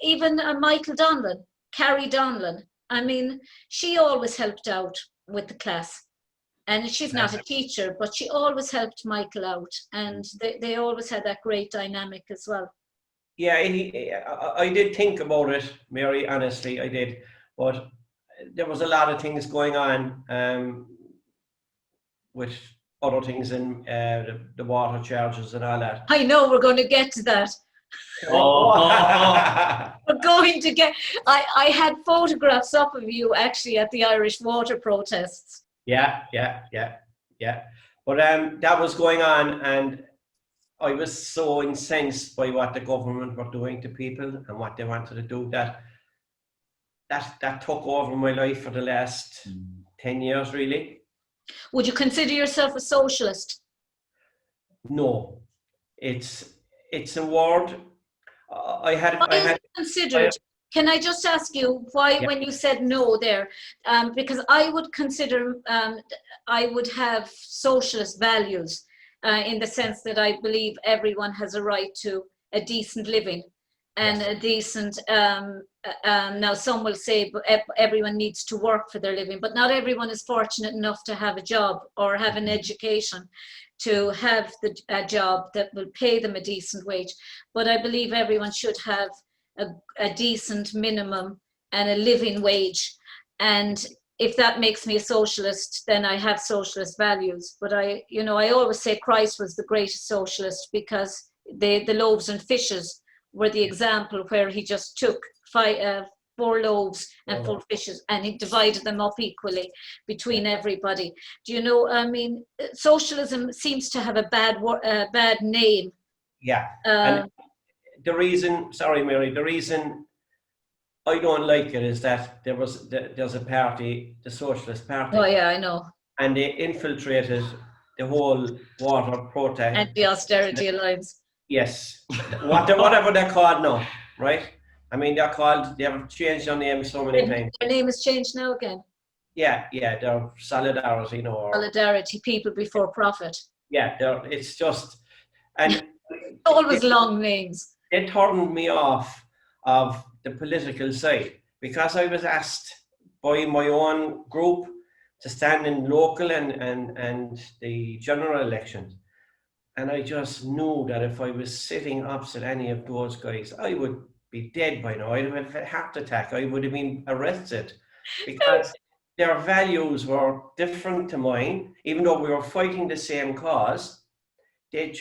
even Michael Donlan, Carrie Donlan, I mean, she always helped out with the class. And she's not a teacher, but she always helped Michael out. And they always had that great dynamic as well. Yeah, I did think about it, Mary, honestly, I did. But there was a lot of things going on with other things in the water charges and all that. I know, we're going to get to that. We're going to get, I had photographs up of you actually at the Irish water protests. Yeah. But that was going on, and I was so incensed by what the government were doing to people and what they wanted to do that took over my life for the last 10 years, really. Would you consider yourself a socialist? No, it's a word. I had considered. Can I just ask you why, when you said no there? Because I would consider, I would have socialist values in the sense that I believe everyone has a right to a decent living and a decent, now some will say everyone needs to work for their living, but not everyone is fortunate enough to have a job or have an education to have a job that will pay them a decent wage. But I believe everyone should have a decent minimum and a living wage. And if that makes me a socialist, then I have socialist values. But I always say Christ was the greatest socialist, because the loaves and fishes were the example where he just took 4 loaves and 4 fishes and he divided them up equally between everybody. Do you know, I mean, socialism seems to have a bad name. Yeah. And the reason, sorry Mary, the reason I don't like it is that there's a party, the Socialist Party. Oh yeah, I know. And they infiltrated the whole water protest. And the austerity alliance. Yes. Whatever they're called now, right? I mean, they have changed their name so many times. Their name has changed now again. Yeah, they're Solidarity, Solidarity, people before profit. Yeah, it's just, and always long names. It turned me off of the political side, because I was asked by my own group to stand in local and the general elections. And I just knew that if I was sitting opposite any of those guys, I would be dead by now. I'd have had a heart attack. I would have been arrested, because their values were different to mine. Even though we were fighting the same cause, they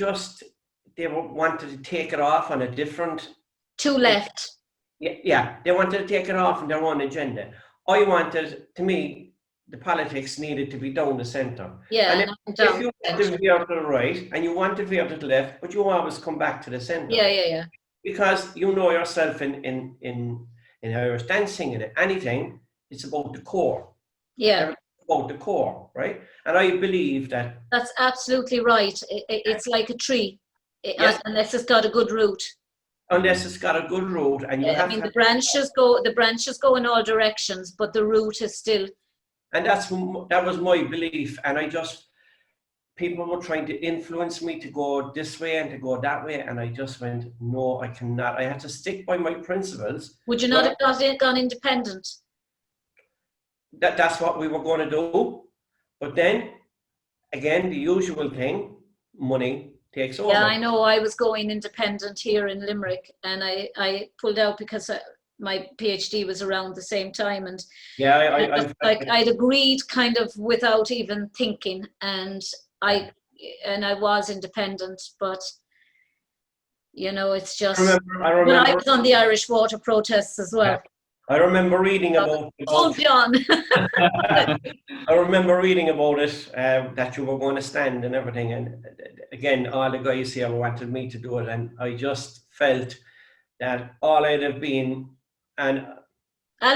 wanted to take it off on a different... Two left. Yeah, they wanted to take it off on their own agenda. I wanted, to me, the politics needed to be down the centre. Yeah, and if you want to veer to the right and you want to veer to the left, but you always come back to the centre. Yeah. Because you know yourself in Irish dancing and anything, it's about the core. Yeah. About the core, right? And I believe that... That's absolutely right. It's like a tree, unless it's got a good root. Unless it's got a good root, and you have. I mean, the branches go in all directions, but the root is still. And that was my belief, and people were trying to influence me to go this way and to go that way, and I just went, no, I cannot. I had to stick by my principles. Would you not have gone independent? That's what we were going to do. But then, again, the usual thing, money takes over. Yeah, I know. I was going independent here in Limerick, and I pulled out because my PhD was around the same time, and yeah, I'd agreed kind of without even thinking, and I was independent, but you know, it's just. I remember. Well, I was on the Irish water protests as well. Yeah. I remember reading about. Oh, John. I remember reading about it, that you were going to stand and everything, and again, all the guys here wanted me to do it, and I just felt that all I'd have been, and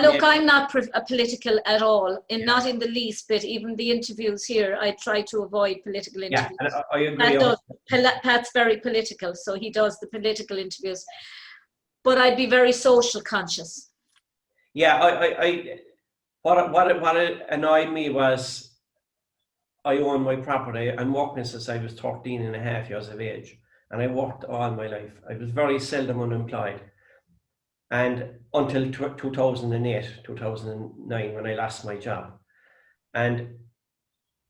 look, I'm not political at all, not in the least bit. Even the interviews here, I try to avoid political interviews. Yeah, I agree. Pat's very political, so he does the political interviews. But I'd be very social conscious. Yeah, what annoyed me was I own my property. I'm working since I was 13 and a half years of age, and I worked all my life. I was very seldom unemployed, and until 2008, 2009, when I lost my job, and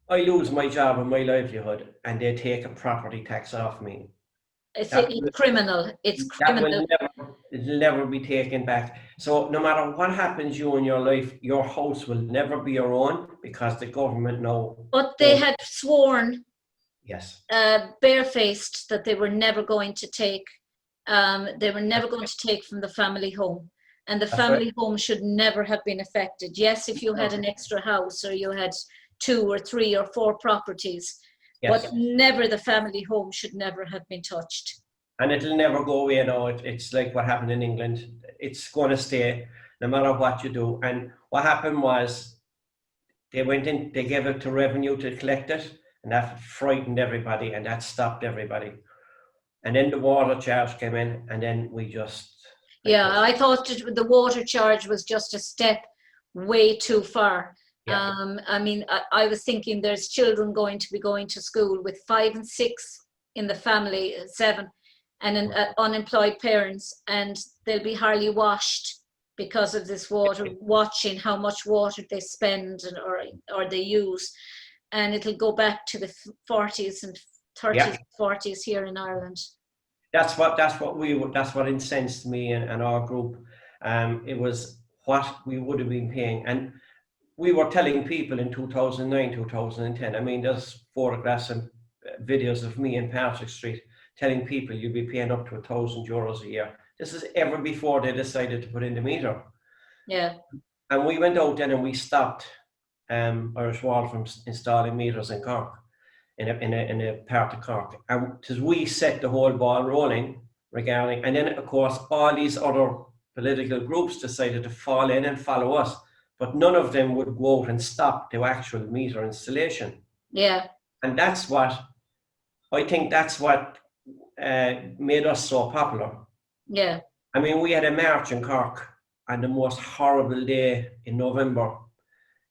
I lose my job and my livelihood, and they take a property tax off me. It's criminal. It's criminal. It'll never be taken back. So no matter what happens you in your life, your house will never be your own, because the government know. But they had sworn, yes, barefaced, that they were never going to take. They were never going to take from the family home, and the family home should never have been affected. Yes, if you had an extra house, or you had 2 or 3 or 4 properties. Yes. But never, the family home should never have been touched. And it'll never go away now. It's like what happened in England. It's going to stay no matter what you do. And what happened was they went in, they gave it to revenue to collect it, and that frightened everybody, and that stopped everybody. And then the water charge came in, and then we just... Yeah, I thought the water charge was just a step way too far. Yeah. I mean, I was thinking there's children going to school with 5 and 6 in the family, 7, and unemployed parents, and they'll be hardly washed because of this water, watching how much water they spend or they use, and it'll go back to the 40s and 30s, 40s here in Ireland. That's what incensed me and our group. It was what we would have been paying, and we were telling people in 2009, 2010, I mean, there's photographs and videos of me in Patrick Street telling people you'll be paying up to €1,000 a year. This is ever before they decided to put in the meter. Yeah. And we went out then and we stopped Irish Water from installing meters in Cork, in a part of Cork. And because we set the whole ball rolling regarding, and then of course all these other political groups decided to fall in and follow us. But none of them would go out and stop the actual meter installation. Yeah. And that's what, I think that's what made us so popular. Yeah. I mean, we had a march in Cork on the most horrible day in November.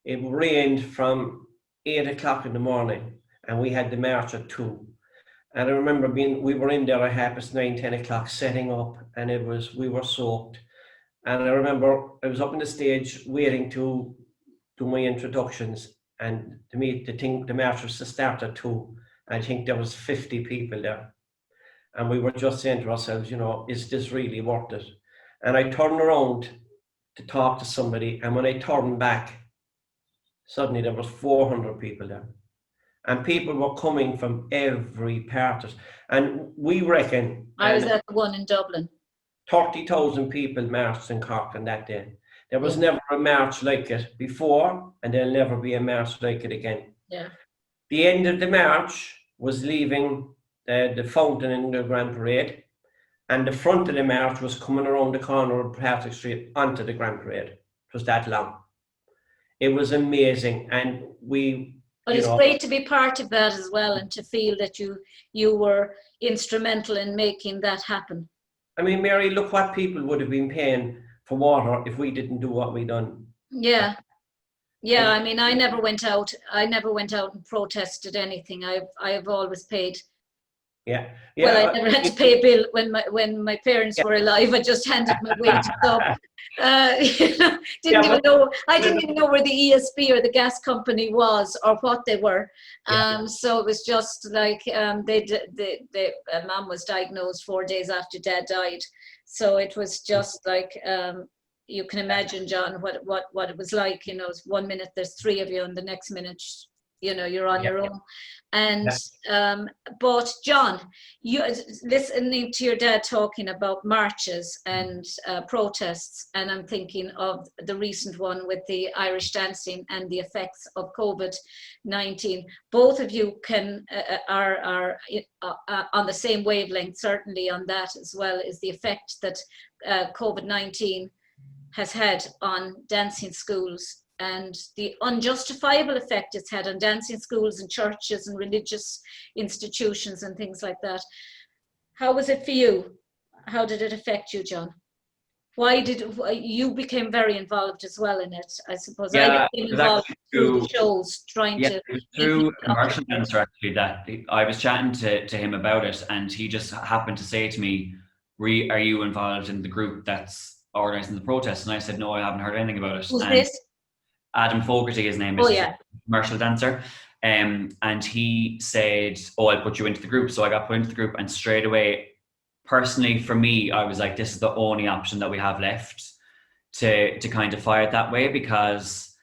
It rained from 8 o'clock in the morning, and we had the march at 2. And I remember we were in there at 9:30, 10 o'clock setting up, and we were soaked. And I remember I was up on the stage waiting to do my introductions, and the march was to start at 2. I think there was 50 people there. And we were just saying to ourselves, you know, is this really worth it? And I turned around to talk to somebody, and when I turned back, suddenly there was 400 people there. And people were coming from every part. And we reckon... I was at the one in Dublin. 30,000 people marched in Cork on that day. There was never a march like it before, and there'll never be a march like it again. Yeah. The end of the march was leaving the fountain in the Grand Parade, and the front of the march was coming around the corner of Patrick Street onto the Grand Parade. It was that long. It was amazing, and But it's great to be part of that as well, and to feel that you were instrumental in making that happen. I mean, Mary, look what people would have been paying for water if we didn't do what we done. Yeah. Yeah, I mean, I never went out and protested anything. I've always paid. Yeah. Well, I never had to pay a bill when my parents were alive. I just handed my wages up. Didn't even know. I didn't even know where the ESB or the gas company was or what they were. So it was just like mom was diagnosed 4 days after dad died. So it was just like you can imagine, John, what it was like. You know, 1 minute there's 3 of you, and the next minute, you know, you're on your own. And but John, you listening to your dad talking about marches and protests, and I'm thinking of the recent one with the Irish dancing and the effects of COVID-19. Both of you are on the same wavelength, certainly on that, as well as the effect that COVID-19 has had on dancing schools and the unjustifiable effect it's had on dancing schools and churches and religious institutions and things like that. How was it for you? How did it affect you, John? You became very involved as well in it, I suppose? I became involved through the shows, through a commercial dancer, actually, that I was chatting to him about it, and he just happened to say to me, are you involved in the group that's organising the protest? And I said, no, I haven't heard anything about it. Who's this? Adam Fogarty, his name is. A commercial dancer. And he said, I'll put you into the group. So I got put into the group, and straight away, personally for me, I was like, this is the only option that we have left to kind of fight that way, because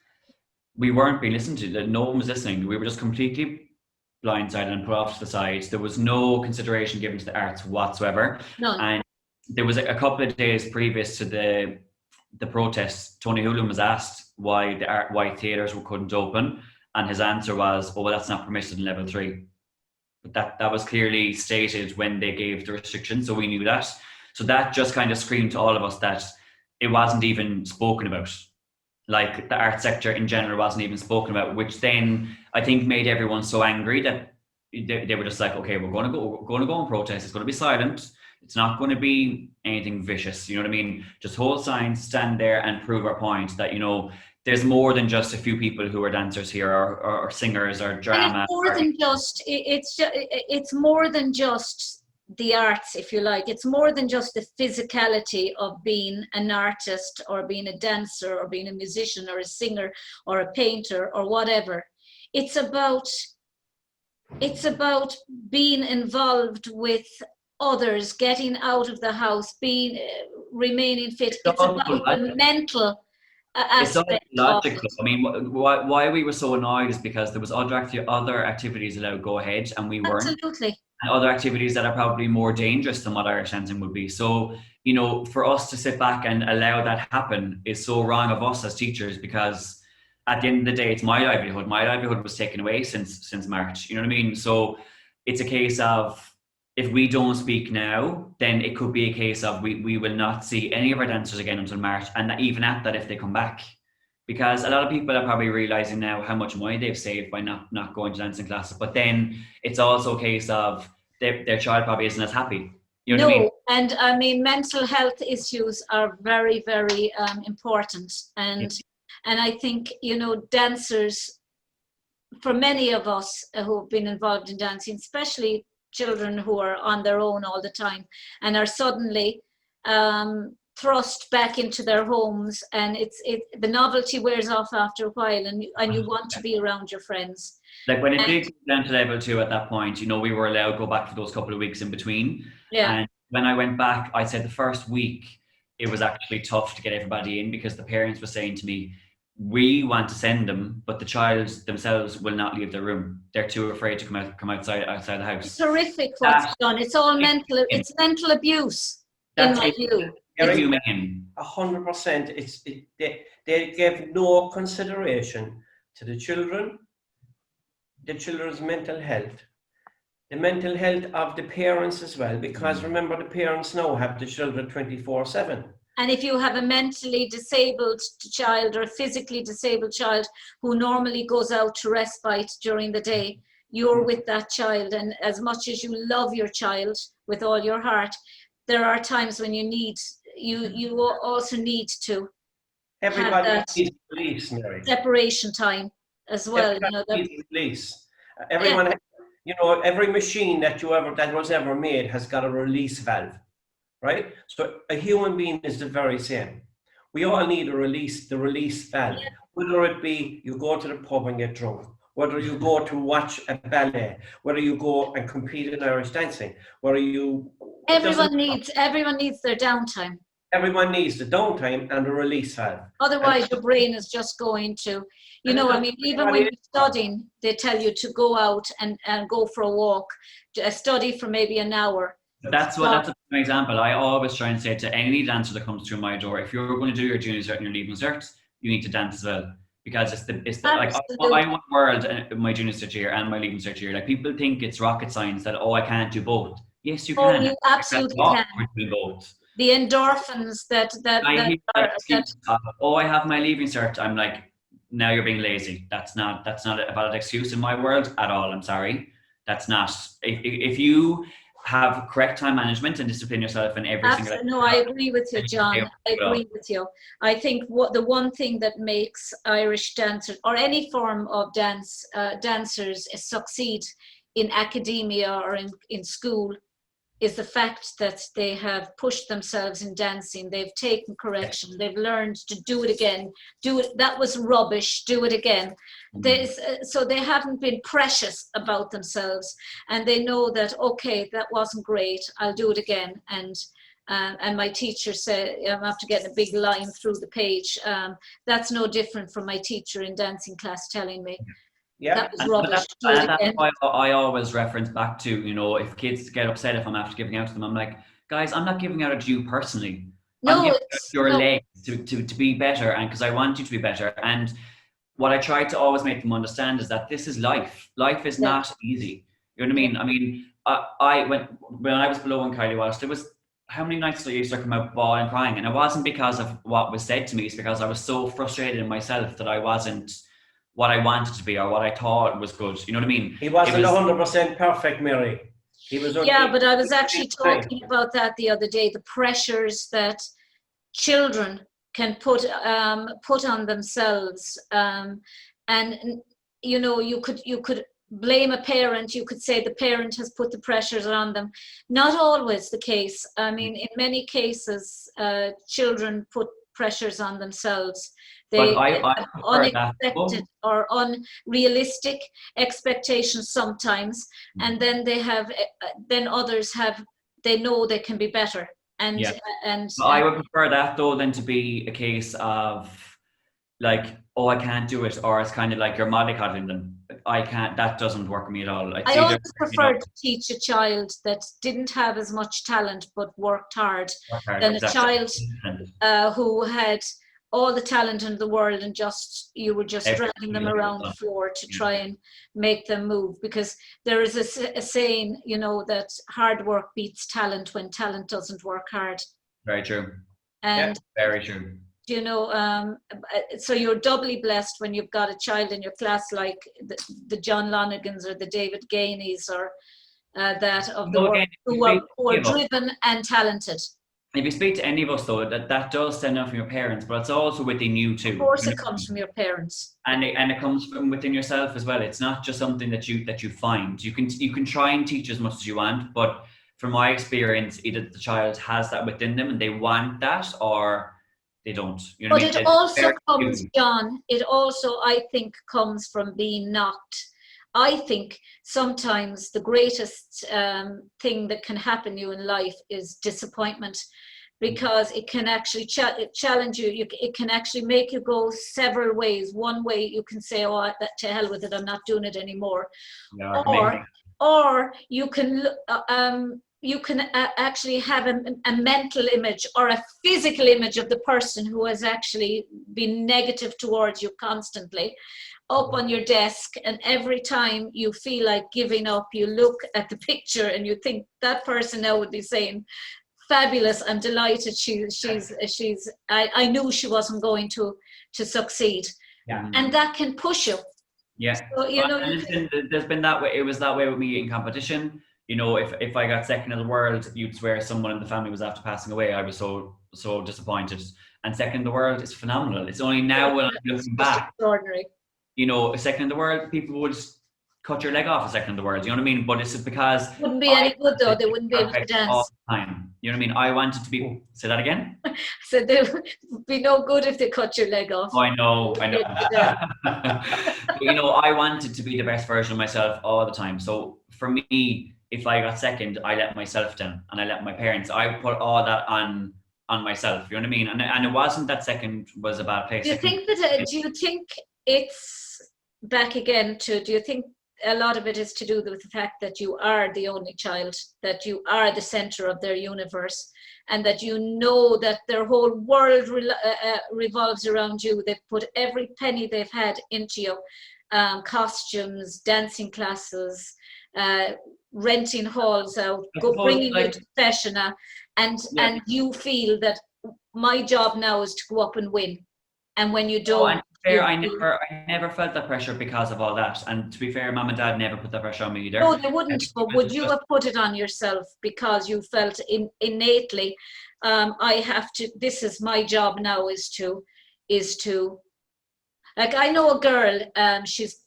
we weren't being listened to. No one was listening. We were just completely blindsided and put off to the side. There was no consideration given to the arts whatsoever. None. And there was a couple of days previous to the protest, Tony Holohan was asked why theatres couldn't open, and his answer was, well, that's not permitted in level 3. But that was clearly stated when they gave the restriction, so we knew that. So that just kind of screamed to all of us that it wasn't even spoken about. Like, the art sector in general wasn't even spoken about, which then I think made everyone so angry that they were just like, okay, we're going to go and protest. It's going to be silent. It's not going to be anything vicious. You know what I mean? Just hold signs, stand there, and prove our point that, you know, there's more than just a few people who are dancers here or singers or drama. And it's more than just the arts, if you like. It's more than just the physicality of being an artist or being a dancer or being a musician or a singer or a painter or whatever. It's about being involved with others, getting out of the house, remaining fit. It's about the mental aspect. It's logical. I mean, why we were so annoyed is because there was other activities allowed to go ahead, and we weren't. Absolutely. And other activities that are probably more dangerous than what Irish dancing would be. So, you know, for us to sit back and allow that happen is so wrong of us as teachers, because at the end of the day, it's my livelihood. My livelihood was taken away since March. You know what I mean? So it's a case of, if we don't speak now, then it could be a case of we will not see any of our dancers again until March, and even at that, if they come back. Because a lot of people are probably realising now how much money they've saved by not going to dancing classes. But then it's also a case of their child probably isn't as happy. You know what I mean? And I mean, mental health issues are very, very important. And I think, you know, dancers, for many of us who have been involved in dancing, especially children who are on their own all the time and are suddenly thrust back into their homes, and the novelty wears off after a while, and you want to be around your friends. Like when it did go down to level 2 at that point, you know, we were allowed to go back for those couple of weeks in between. Yeah. And when I went back, I said the first week it was actually tough to get everybody in, because the parents were saying to me, we want to send them, but the child themselves will not leave their room. They're too afraid to come outside the house. It's horrific what's done. It's all mental. It's mental abuse, in my view. 100%. They gave no consideration to the children's mental health, the mental health of the parents as well. Because remember, the parents now have the children 24/7. And if you have a mentally disabled child or a physically disabled child who normally goes out to respite during the day, you're with that child. And as much as you love your child with all your heart, there are times when you also need to Everybody that needs release, Mary. separation time as well. Everybody needs release. Yeah. Everyone, you know, every machine that was ever made has got a release valve, right? So a human being is the very same. We all need the release valve. Yeah. Whether it be you go to the pub and get drunk, whether you go to watch a ballet, whether you go and compete in Irish dancing, whether you... Everyone needs their downtime. Everyone needs the downtime and the release valve. Otherwise, your brain is just going to, you know, I mean, even when you're studying, they tell you to go out and go for a walk, study for maybe an hour. That's an example. I always try and say to any dancer that comes through my door, if you're going to do your junior cert and your leaving cert, you need to dance as well. Because it's the like I want world my junior cert year and my leaving cert year. Like people think it's rocket science that I can't do both. Yes, you can. You absolutely can. Do both. The endorphins that I have my leaving cert. I'm like, now you're being lazy. That's not a valid excuse in my world at all. I'm sorry. That's not. If you have correct time management and discipline yourself in every single. No, I agree with you, John. I agree with you. I think the one thing that makes Irish dancers or any form of dancers succeed in academia or in school is the fact that they have pushed themselves in dancing. They've taken correction. They've learned to do it again. That was rubbish. Do it again. So they haven't been precious about themselves, and they know that, okay, that wasn't great. I'll do it again. And my teacher said, I'm after getting a big line through the page. That's no different from my teacher in dancing class telling me, yeah, that was rubbish. That's why I always reference back to, you know, if kids get upset if I'm after giving out to them, I'm like, guys, I'm not giving out to you personally. I'm giving out your legs to be better, and because I want you to be better. And what I try to always make them understand is that this is life. Life is not easy. You know what I mean? I mean, when I was below in Kylie Walsh, there was how many nights I used to come out bawling and crying, and it wasn't because of what was said to me. It's because I was so frustrated in myself that I wasn't what I wanted to be or what I thought was good. You know what I mean? He wasn't 100% perfect, Mary. He was only, yeah, but I was actually talking about that the other day, the pressures that children can put on themselves. And you know, you could blame a parent, you could say the parent has put the pressures on them. Not always the case. I mean, in many cases, children put pressures on themselves. They have unexpected or unrealistic expectations sometimes, and then then others they know they can be better. And I would prefer that though than to be a case of like, oh, I can't do it, or it's kind of like you're mollycoddling them. I can't. That doesn't work for me at all. I always prefer to teach a child that didn't have as much talent but worked hard than a child who had all the talent in the world and you were just dragging them around the floor to try and make them move. Because there is a saying, you know, that hard work beats talent when talent doesn't work hard. Very true. And very true. You know, so you're doubly blessed when you've got a child in your class like the John Lonergans or the David Gaineys or that of the world who are driven and talented. If you speak to any of us though, that does stand out from your parents, but it's also within you too. Of course it comes from your parents. And it comes from within yourself as well. It's not just something that you find. You can try and teach as much as you want, but from my experience, either the child has that within them and they want that, or they don't. You know, but it also comes, John, it also, I think, comes from being knocked. I think sometimes the greatest thing that can happen to you in life is disappointment, because it can actually challenge you. It can actually make you go several ways. One way you can say, oh, to hell with it, I'm not doing it anymore. Or you can actually have a mental image or a physical image of the person who has actually been negative towards you constantly up on your desk, and every time you feel like giving up, you look at the picture and you think that person now would be saying, fabulous, I'm delighted I knew she wasn't going to succeed. And that can push you. So, you know, there's been that way. It was that way with me in competition. You know, if I got second in the world, you'd swear someone in the family was after passing away. I was so disappointed. And second in the world is phenomenal. It's only now when I'm looking back, extraordinary. You know, a second in the world, people would cut your leg off a second in the world. You know what I mean? But it's because wouldn't be any good though. They wouldn't be able to dance all the time. You know what I mean? I wanted to be. Say that again. So they would be no good if they cut your leg off. Oh, I know. You know, I wanted to be the best version of myself all the time. So for me, if I got second, I let myself down and I let my parents. I put all that on myself. You know what I mean? And it wasn't that second was a bad place. Do you think that? Do you think it's back again to? Do you think a lot of it is to do with the fact that you are the only child, that you are the center of their universe, and that you know that their whole world revolves around you? They've put every penny they've had into you, costumes, dancing classes, renting halls out, bringing you to fashion, and you feel that my job now is to go up and win, and when you don't. I never felt that pressure because of all that. And to be fair, Mum and Dad never put that pressure on me either. No, they wouldn't. But would you have put it on yourself because you felt innately, I have to? This is my job now. Is to. Like I know a girl. She's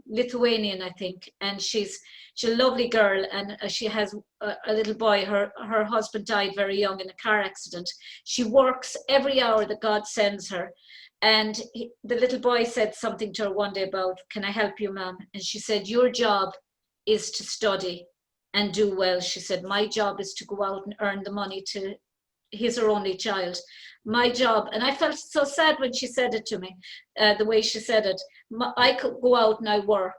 Lithuanian, I think, and she's a lovely girl, and she has a little boy. Her husband died very young in a car accident. She works every hour that God sends her, and the little boy said something to her one day about, "Can I help you, Mum?" And she said, "Your job is to study and do well." She said, "My job is to go out and earn the money to." He's her only child. My job, and I felt so sad when she said it to me, the way she said it. I could go out and I work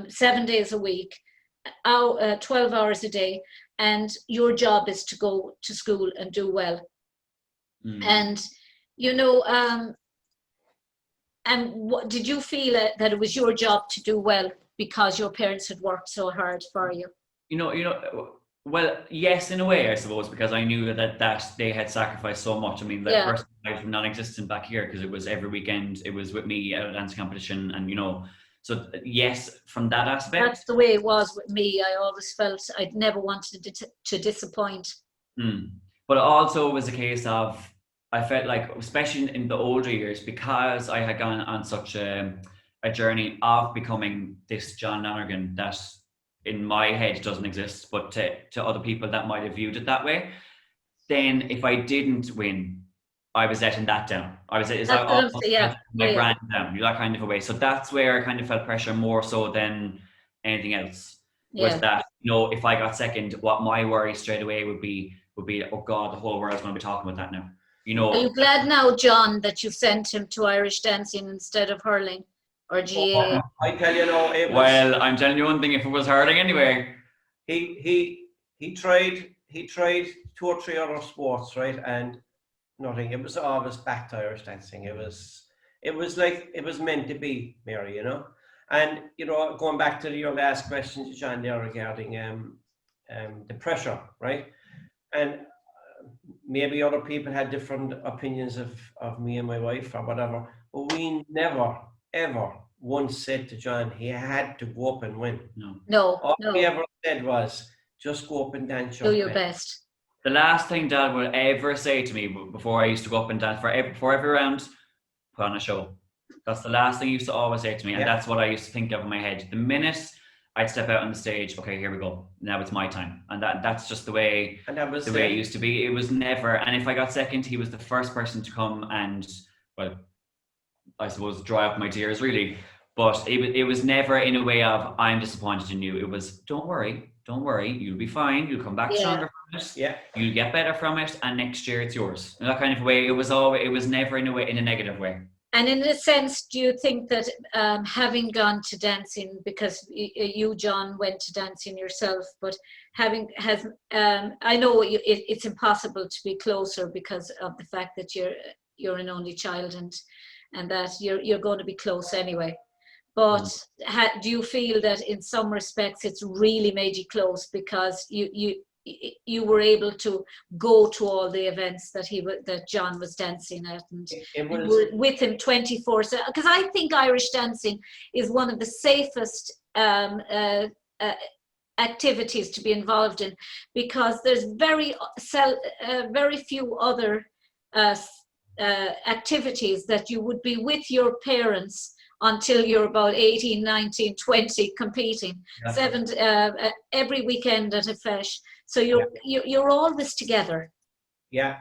7 days a week, 12 hours a day, and your job is to go to school and do well. And you know, and what did you feel that it was your job to do well because your parents had worked so hard for you? You know. Well, yes, in a way, I suppose, because I knew that they had sacrificed so much. I mean, that first life was non-existent back here because it was every weekend. It was with me at a dance competition, and you know, so yes, from that aspect. That's the way it was with me. I always felt I'd never wanted to disappoint. But also it was a case of I felt like, especially in the older years, because I had gone on such a journey of becoming this John Lonergan that. In my head doesn't exist, but to other people that might have viewed it that way, then if I didn't win, I was letting that down. I was my brand down, that kind of a way. So that's where I kind of felt pressure more so than anything else. Was that, you know, if I got second, what my worry straight away would be, oh God, the whole world's going to be talking about that now. You know. Are you glad now, John, that you sent him to Irish dancing instead of hurling? Or GA. I tell you, no. It was, well, I'm telling you one thing. If it was hurling anyway, he tried 2 or 3 other sports, right, and nothing. It was always back to Irish dancing. It was like it was meant to be, Mary. You know, and you know, going back to your last question, John, there regarding the pressure, right, and maybe other people had different opinions of me and my wife or whatever, but we never. Ever once said to John he had to go up and win. No. All he ever said was just go up and dance. Do your best. The last thing Dad would ever say to me before I used to go up and dance before every round, put on a show. That's the last thing he used to always say to me, and that's what I used to think of in my head. The minute I'd step out on the stage, okay, here we go. Now it's my time, and that's just the way. And that was the way it used to be. It was never. And if I got second, he was the first person to come and I suppose dry up my tears really, but it was never in a way of I'm disappointed in you. It was don't worry, you'll be fine, you'll come back stronger from it, you'll get better from it, and next year it's yours. In that kind of way, it was never in a negative way. And in a sense, do you think that having gone to dancing, because you, John, went to dancing yourself, but I know it's impossible to be closer because of the fact that you're an only child and that you're going to be close anyway. But do you feel that in some respects it's really made you close because you were able to go to all the events that John was dancing at, and you were with him 24/7? Because I think Irish dancing is one of the safest activities to be involved in, because there's very few other activities that you would be with your parents until you're about 18, 19, 20 competing. Every weekend at a feis. So you're always together. Yeah,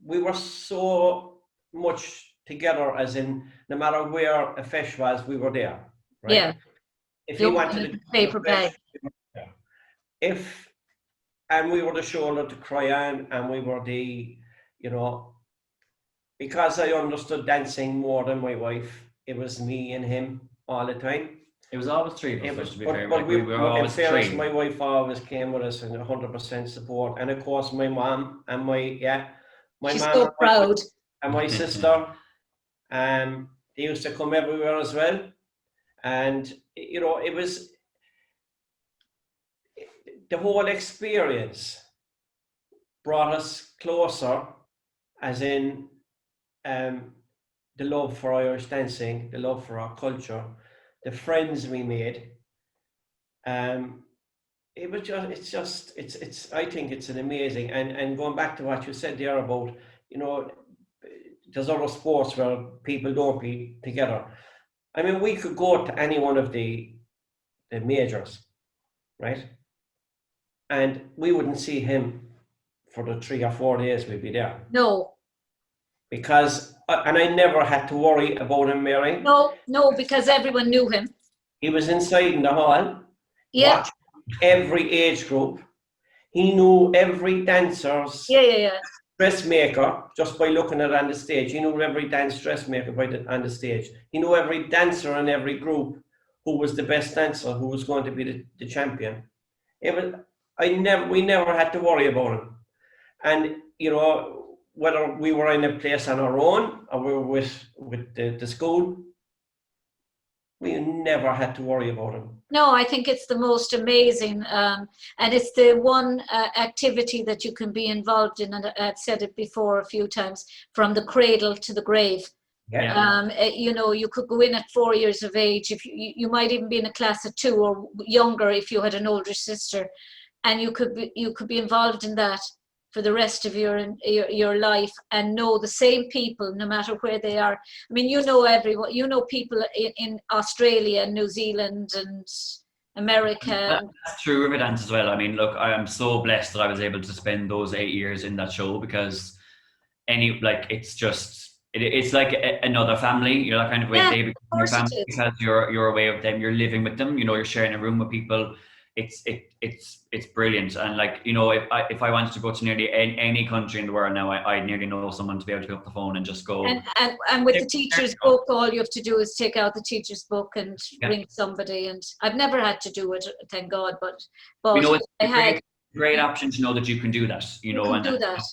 we were so much together, as in no matter where a feis was, we were there. Right? Yeah. If he wanted to paper bag. And we were the shoulder to cry on, and we were the, because I understood dancing more than my wife, it was me and him all the time. It was always three of us, to be fair. But we were always in fairness, three. my wife always came with us and 100% support. And of course, my mom and She's mom so proud. and my sister, they used to come everywhere as well. And, it was, the whole experience brought us closer, as in the love for Irish dancing, the love for our culture, the friends we made. It was just, I think it's an amazing, and going back to what you said there about, there's other sports where people don't be together. I mean, we could go to any one of the majors, right? And we wouldn't see him for the 3 or 4 days we'd be there. No. Because, and I never had to worry about him, Mary. No, because everyone knew him. He was inside in the hall. Yeah. Watched every age group. He knew every dancer's dressmaker just by looking at it on the stage. He knew every dance dressmaker on the stage. He knew every dancer in every group who was the best dancer, who was going to be the champion. We never had to worry about him. And, whether we were in a place on our own or we were with the school, we never had to worry about him. No, I think it's the most amazing, and it's the one activity that you can be involved in, and I've said it before a few times, from the cradle to the grave. Yeah. You could go in at 4 years of age. If you might even be in a class of 2 or younger if you had an older sister, and you could be involved in that for the rest of your life, and know the same people no matter where they are. I mean, everyone. People in Australia and New Zealand and America. That's true Riverdance as well. I mean, look, I am so blessed that I was able to spend those 8 years in that show, because it's like another family, that kind of way. They become your family because you're away with them, you're living with them, you're sharing a room with people. It's brilliant. And if I wanted to go to nearly any country in the world now, I nearly know someone to be able to pick up the phone and just go. And with the teacher's book, all you have to do is take out the teacher's book and ring somebody. And I've never had to do it, thank God. But it's a great option to know that you can do that. You can do that.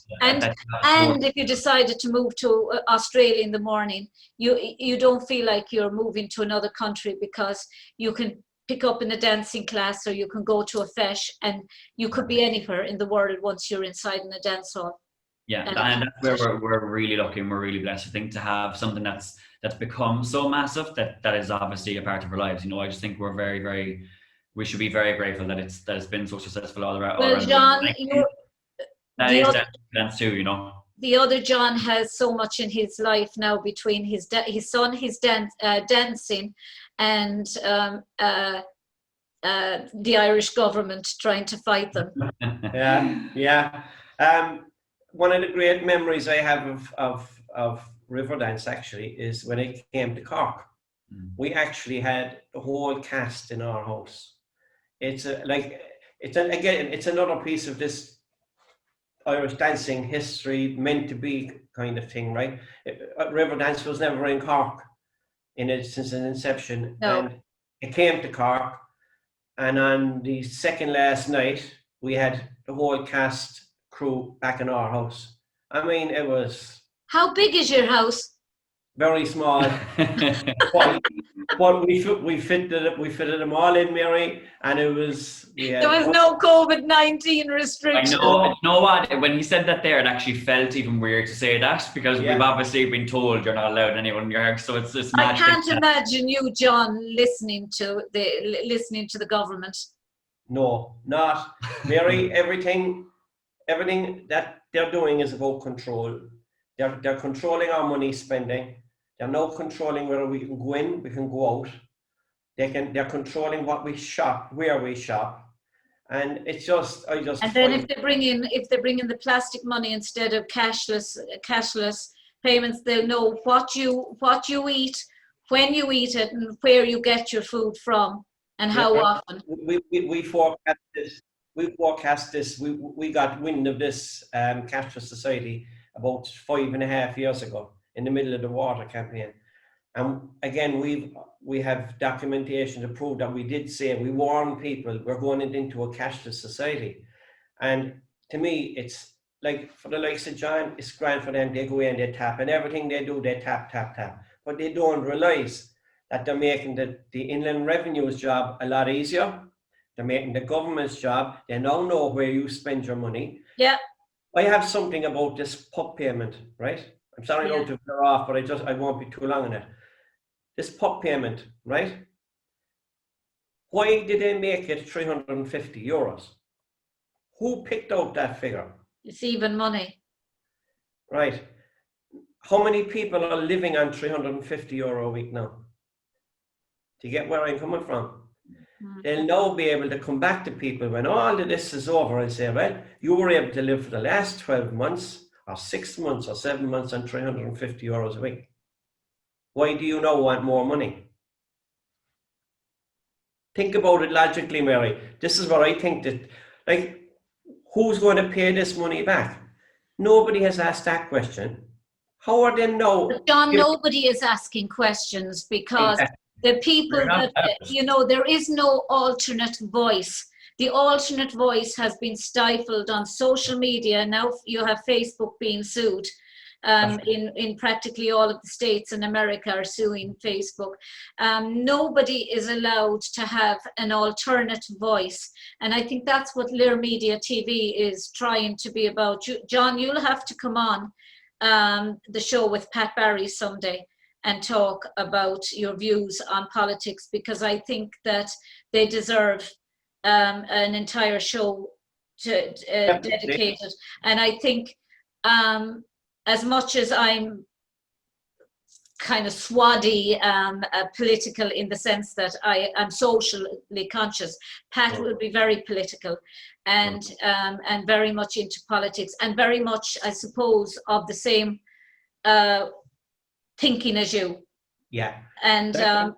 And if you decided to move to Australia in the morning, you don't feel like you're moving to another country, because you can pick up in a dancing class, or you can go to a feis, and you could be anywhere in the world once you're inside in a dance hall. Yeah, and that's where we're really lucky and we're really blessed, I think, to have something that's become so massive that is obviously a part of our lives. I just think we should be very grateful that it's been so successful all around. Well, John, dance too, The other John has so much in his life now, between his son, his dancing, and the Irish government trying to fight them. Yeah. One of the great memories I have of Riverdance actually is when I came to Cork. We actually had the whole cast in our house. It's another piece of this Irish dancing history, meant to be kind of thing, right? Riverdance was never in Cork since its inception. No. And it came to Cork, and on the second last night we had the whole cast crew back in our house. I mean, it was... How big is your house? very small. but we fitted them all in, Mary, and it was There was no COVID-19 I restriction. know. You know what? When he said that there, it actually felt even weird to say that because Yeah. we've obviously been told you're not allowed anyone in your house. So it's I mad. can't imagine you, John, listening to the government. No, not Mary. Everything that they're doing is about control. They're controlling our money spending. They're now controlling whether we can go in, we can go out. They're controlling what we shop, where we shop, and it's just And then if they bring in the plastic money instead of cashless payments, they'll know what you eat, when you eat it, and where you get your food from, and how often. We forecast this. We got wind of this cashless society about 5.5 years ago in the middle of the water campaign. And again, we have documentation to prove that we did say, we warned people we're going into a cashless society. And to me, it's like for the likes of John, it's grand for them. They go in, they tap, and everything they do, they tap. But they don't realize that they're making the Inland Revenue's job a lot easier. They're making the government's job. They now know where you spend your money. Yeah. I have something about this pup payment, right? I'm sorry not to veer off, but I won't be too long on it. This pup payment, right? Why did they make it €350? Who picked out that figure? It's even money. Right. How many people are living on €350 a week now? Do you get where I'm coming from? They'll now be able to come back to people when all of this is over and say, well, you were able to live for the last 12 months or 6 months or 7 months on €350 a week. Why do you now want more money? Think about it logically, Mary. This is what I think that, like, who's going to pay this money back? Nobody has asked that question. How are they now? John, nobody is asking questions because the people that, there is no alternate voice. The alternate voice has been stifled on social media. Now you have Facebook being sued. In practically all of the states in America are suing Facebook. Nobody is allowed to have an alternate voice. And I think that's what Lir Media TV is trying to be about. John, you'll have to come on the show with Pat Barry someday and talk about your views on politics, because I think that they deserve an entire show dedicated. And I think as much as I'm kind of swaddy political in the sense that I'm socially conscious, Pat will be very political and very much into politics and very much, I suppose, of the same thinking as you. Yeah. And I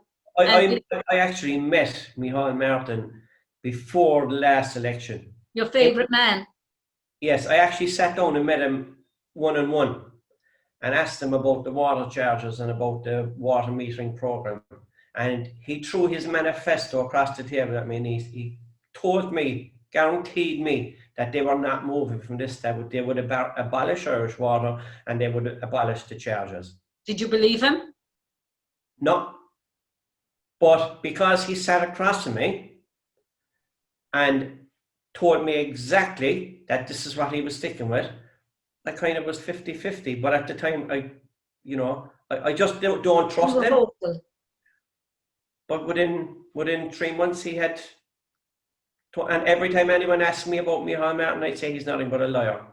actually met Micheál Martin before the last election. Your favorite man? Yes, I actually sat down and met him one-on-one and asked him about the water charges and about the water metering program. And he threw his manifesto across the table at me, and he told me, guaranteed me, that they were not moving from this, that they would abolish Irish water and they would abolish the charges. Did you believe him? No. But because he sat across from me and told me exactly that this is what he was sticking with, I kind of was 50-50. But at the time, I just don't trust him. Hopeful. But within 3 months, he had, and every time anyone asked me about Micheál Martin, I'd say he's nothing but a liar.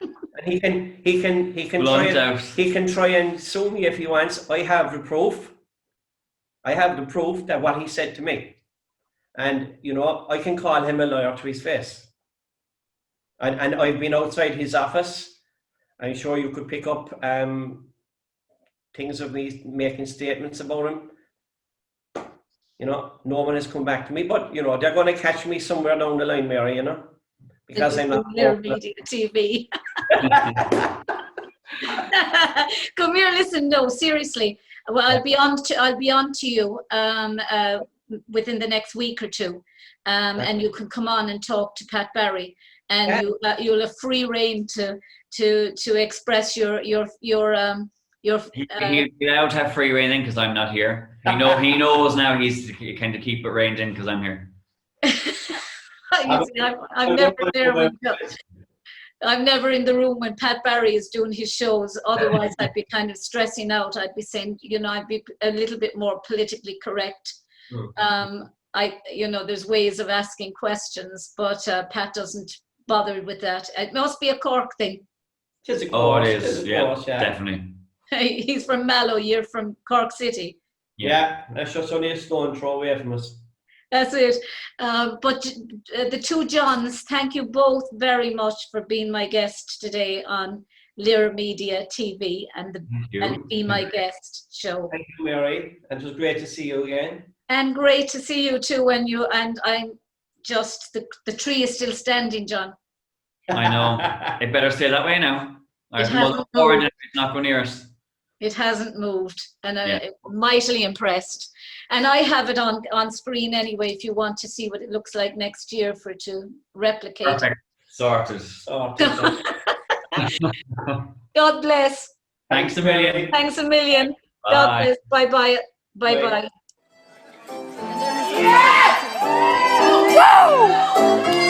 And he can try and sue me if he wants. I have the proof. I have the proof that what he said to me, and I can call him a liar to his face. And I've been outside his office. I'm sure you could pick up things of me making statements about him. No one has come back to me, but they're going to catch me somewhere down the line, Mary. Because I'm not. Lir Media TV. Come here, listen. No, seriously. Well, I'll be on to you within the next week or two, and you can come on and talk to Pat Barry, and you'll have free rein to express your Your He'll be allowed to have free rein in because I'm not here. He knows now he's to kind of keep it reined in because I'm here. I'm never there when I'm never in the room when Pat Barry is doing his shows. Otherwise, I'd be kind of stressing out. I'd be saying, I'd be a little bit more politically correct. There's ways of asking questions, but Pat doesn't bother with that. It must be a Cork thing. It is. Yeah, definitely. He's from Mallow. You're from Cork City. Yeah, that's just only a stone throw away from us. That's it. But the two Johns, thank you both very much for being my guest today on Limerick Media TV and Be My Guest show. Thank you, Mary. And it was great to see you again. And great to see you too. And I'm just the tree is still standing, John. I know. It better stay that way now. It hasn't moved. It's not going near us. It hasn't moved, and I'm mightily impressed. And I have it on screen anyway, if you want to see what it looks like next year for it to replicate. Perfect. Sorted. God bless. Thanks a million. Thanks a million. Bye. God bless. Bye-bye. Bye-bye. Yeah! Woo!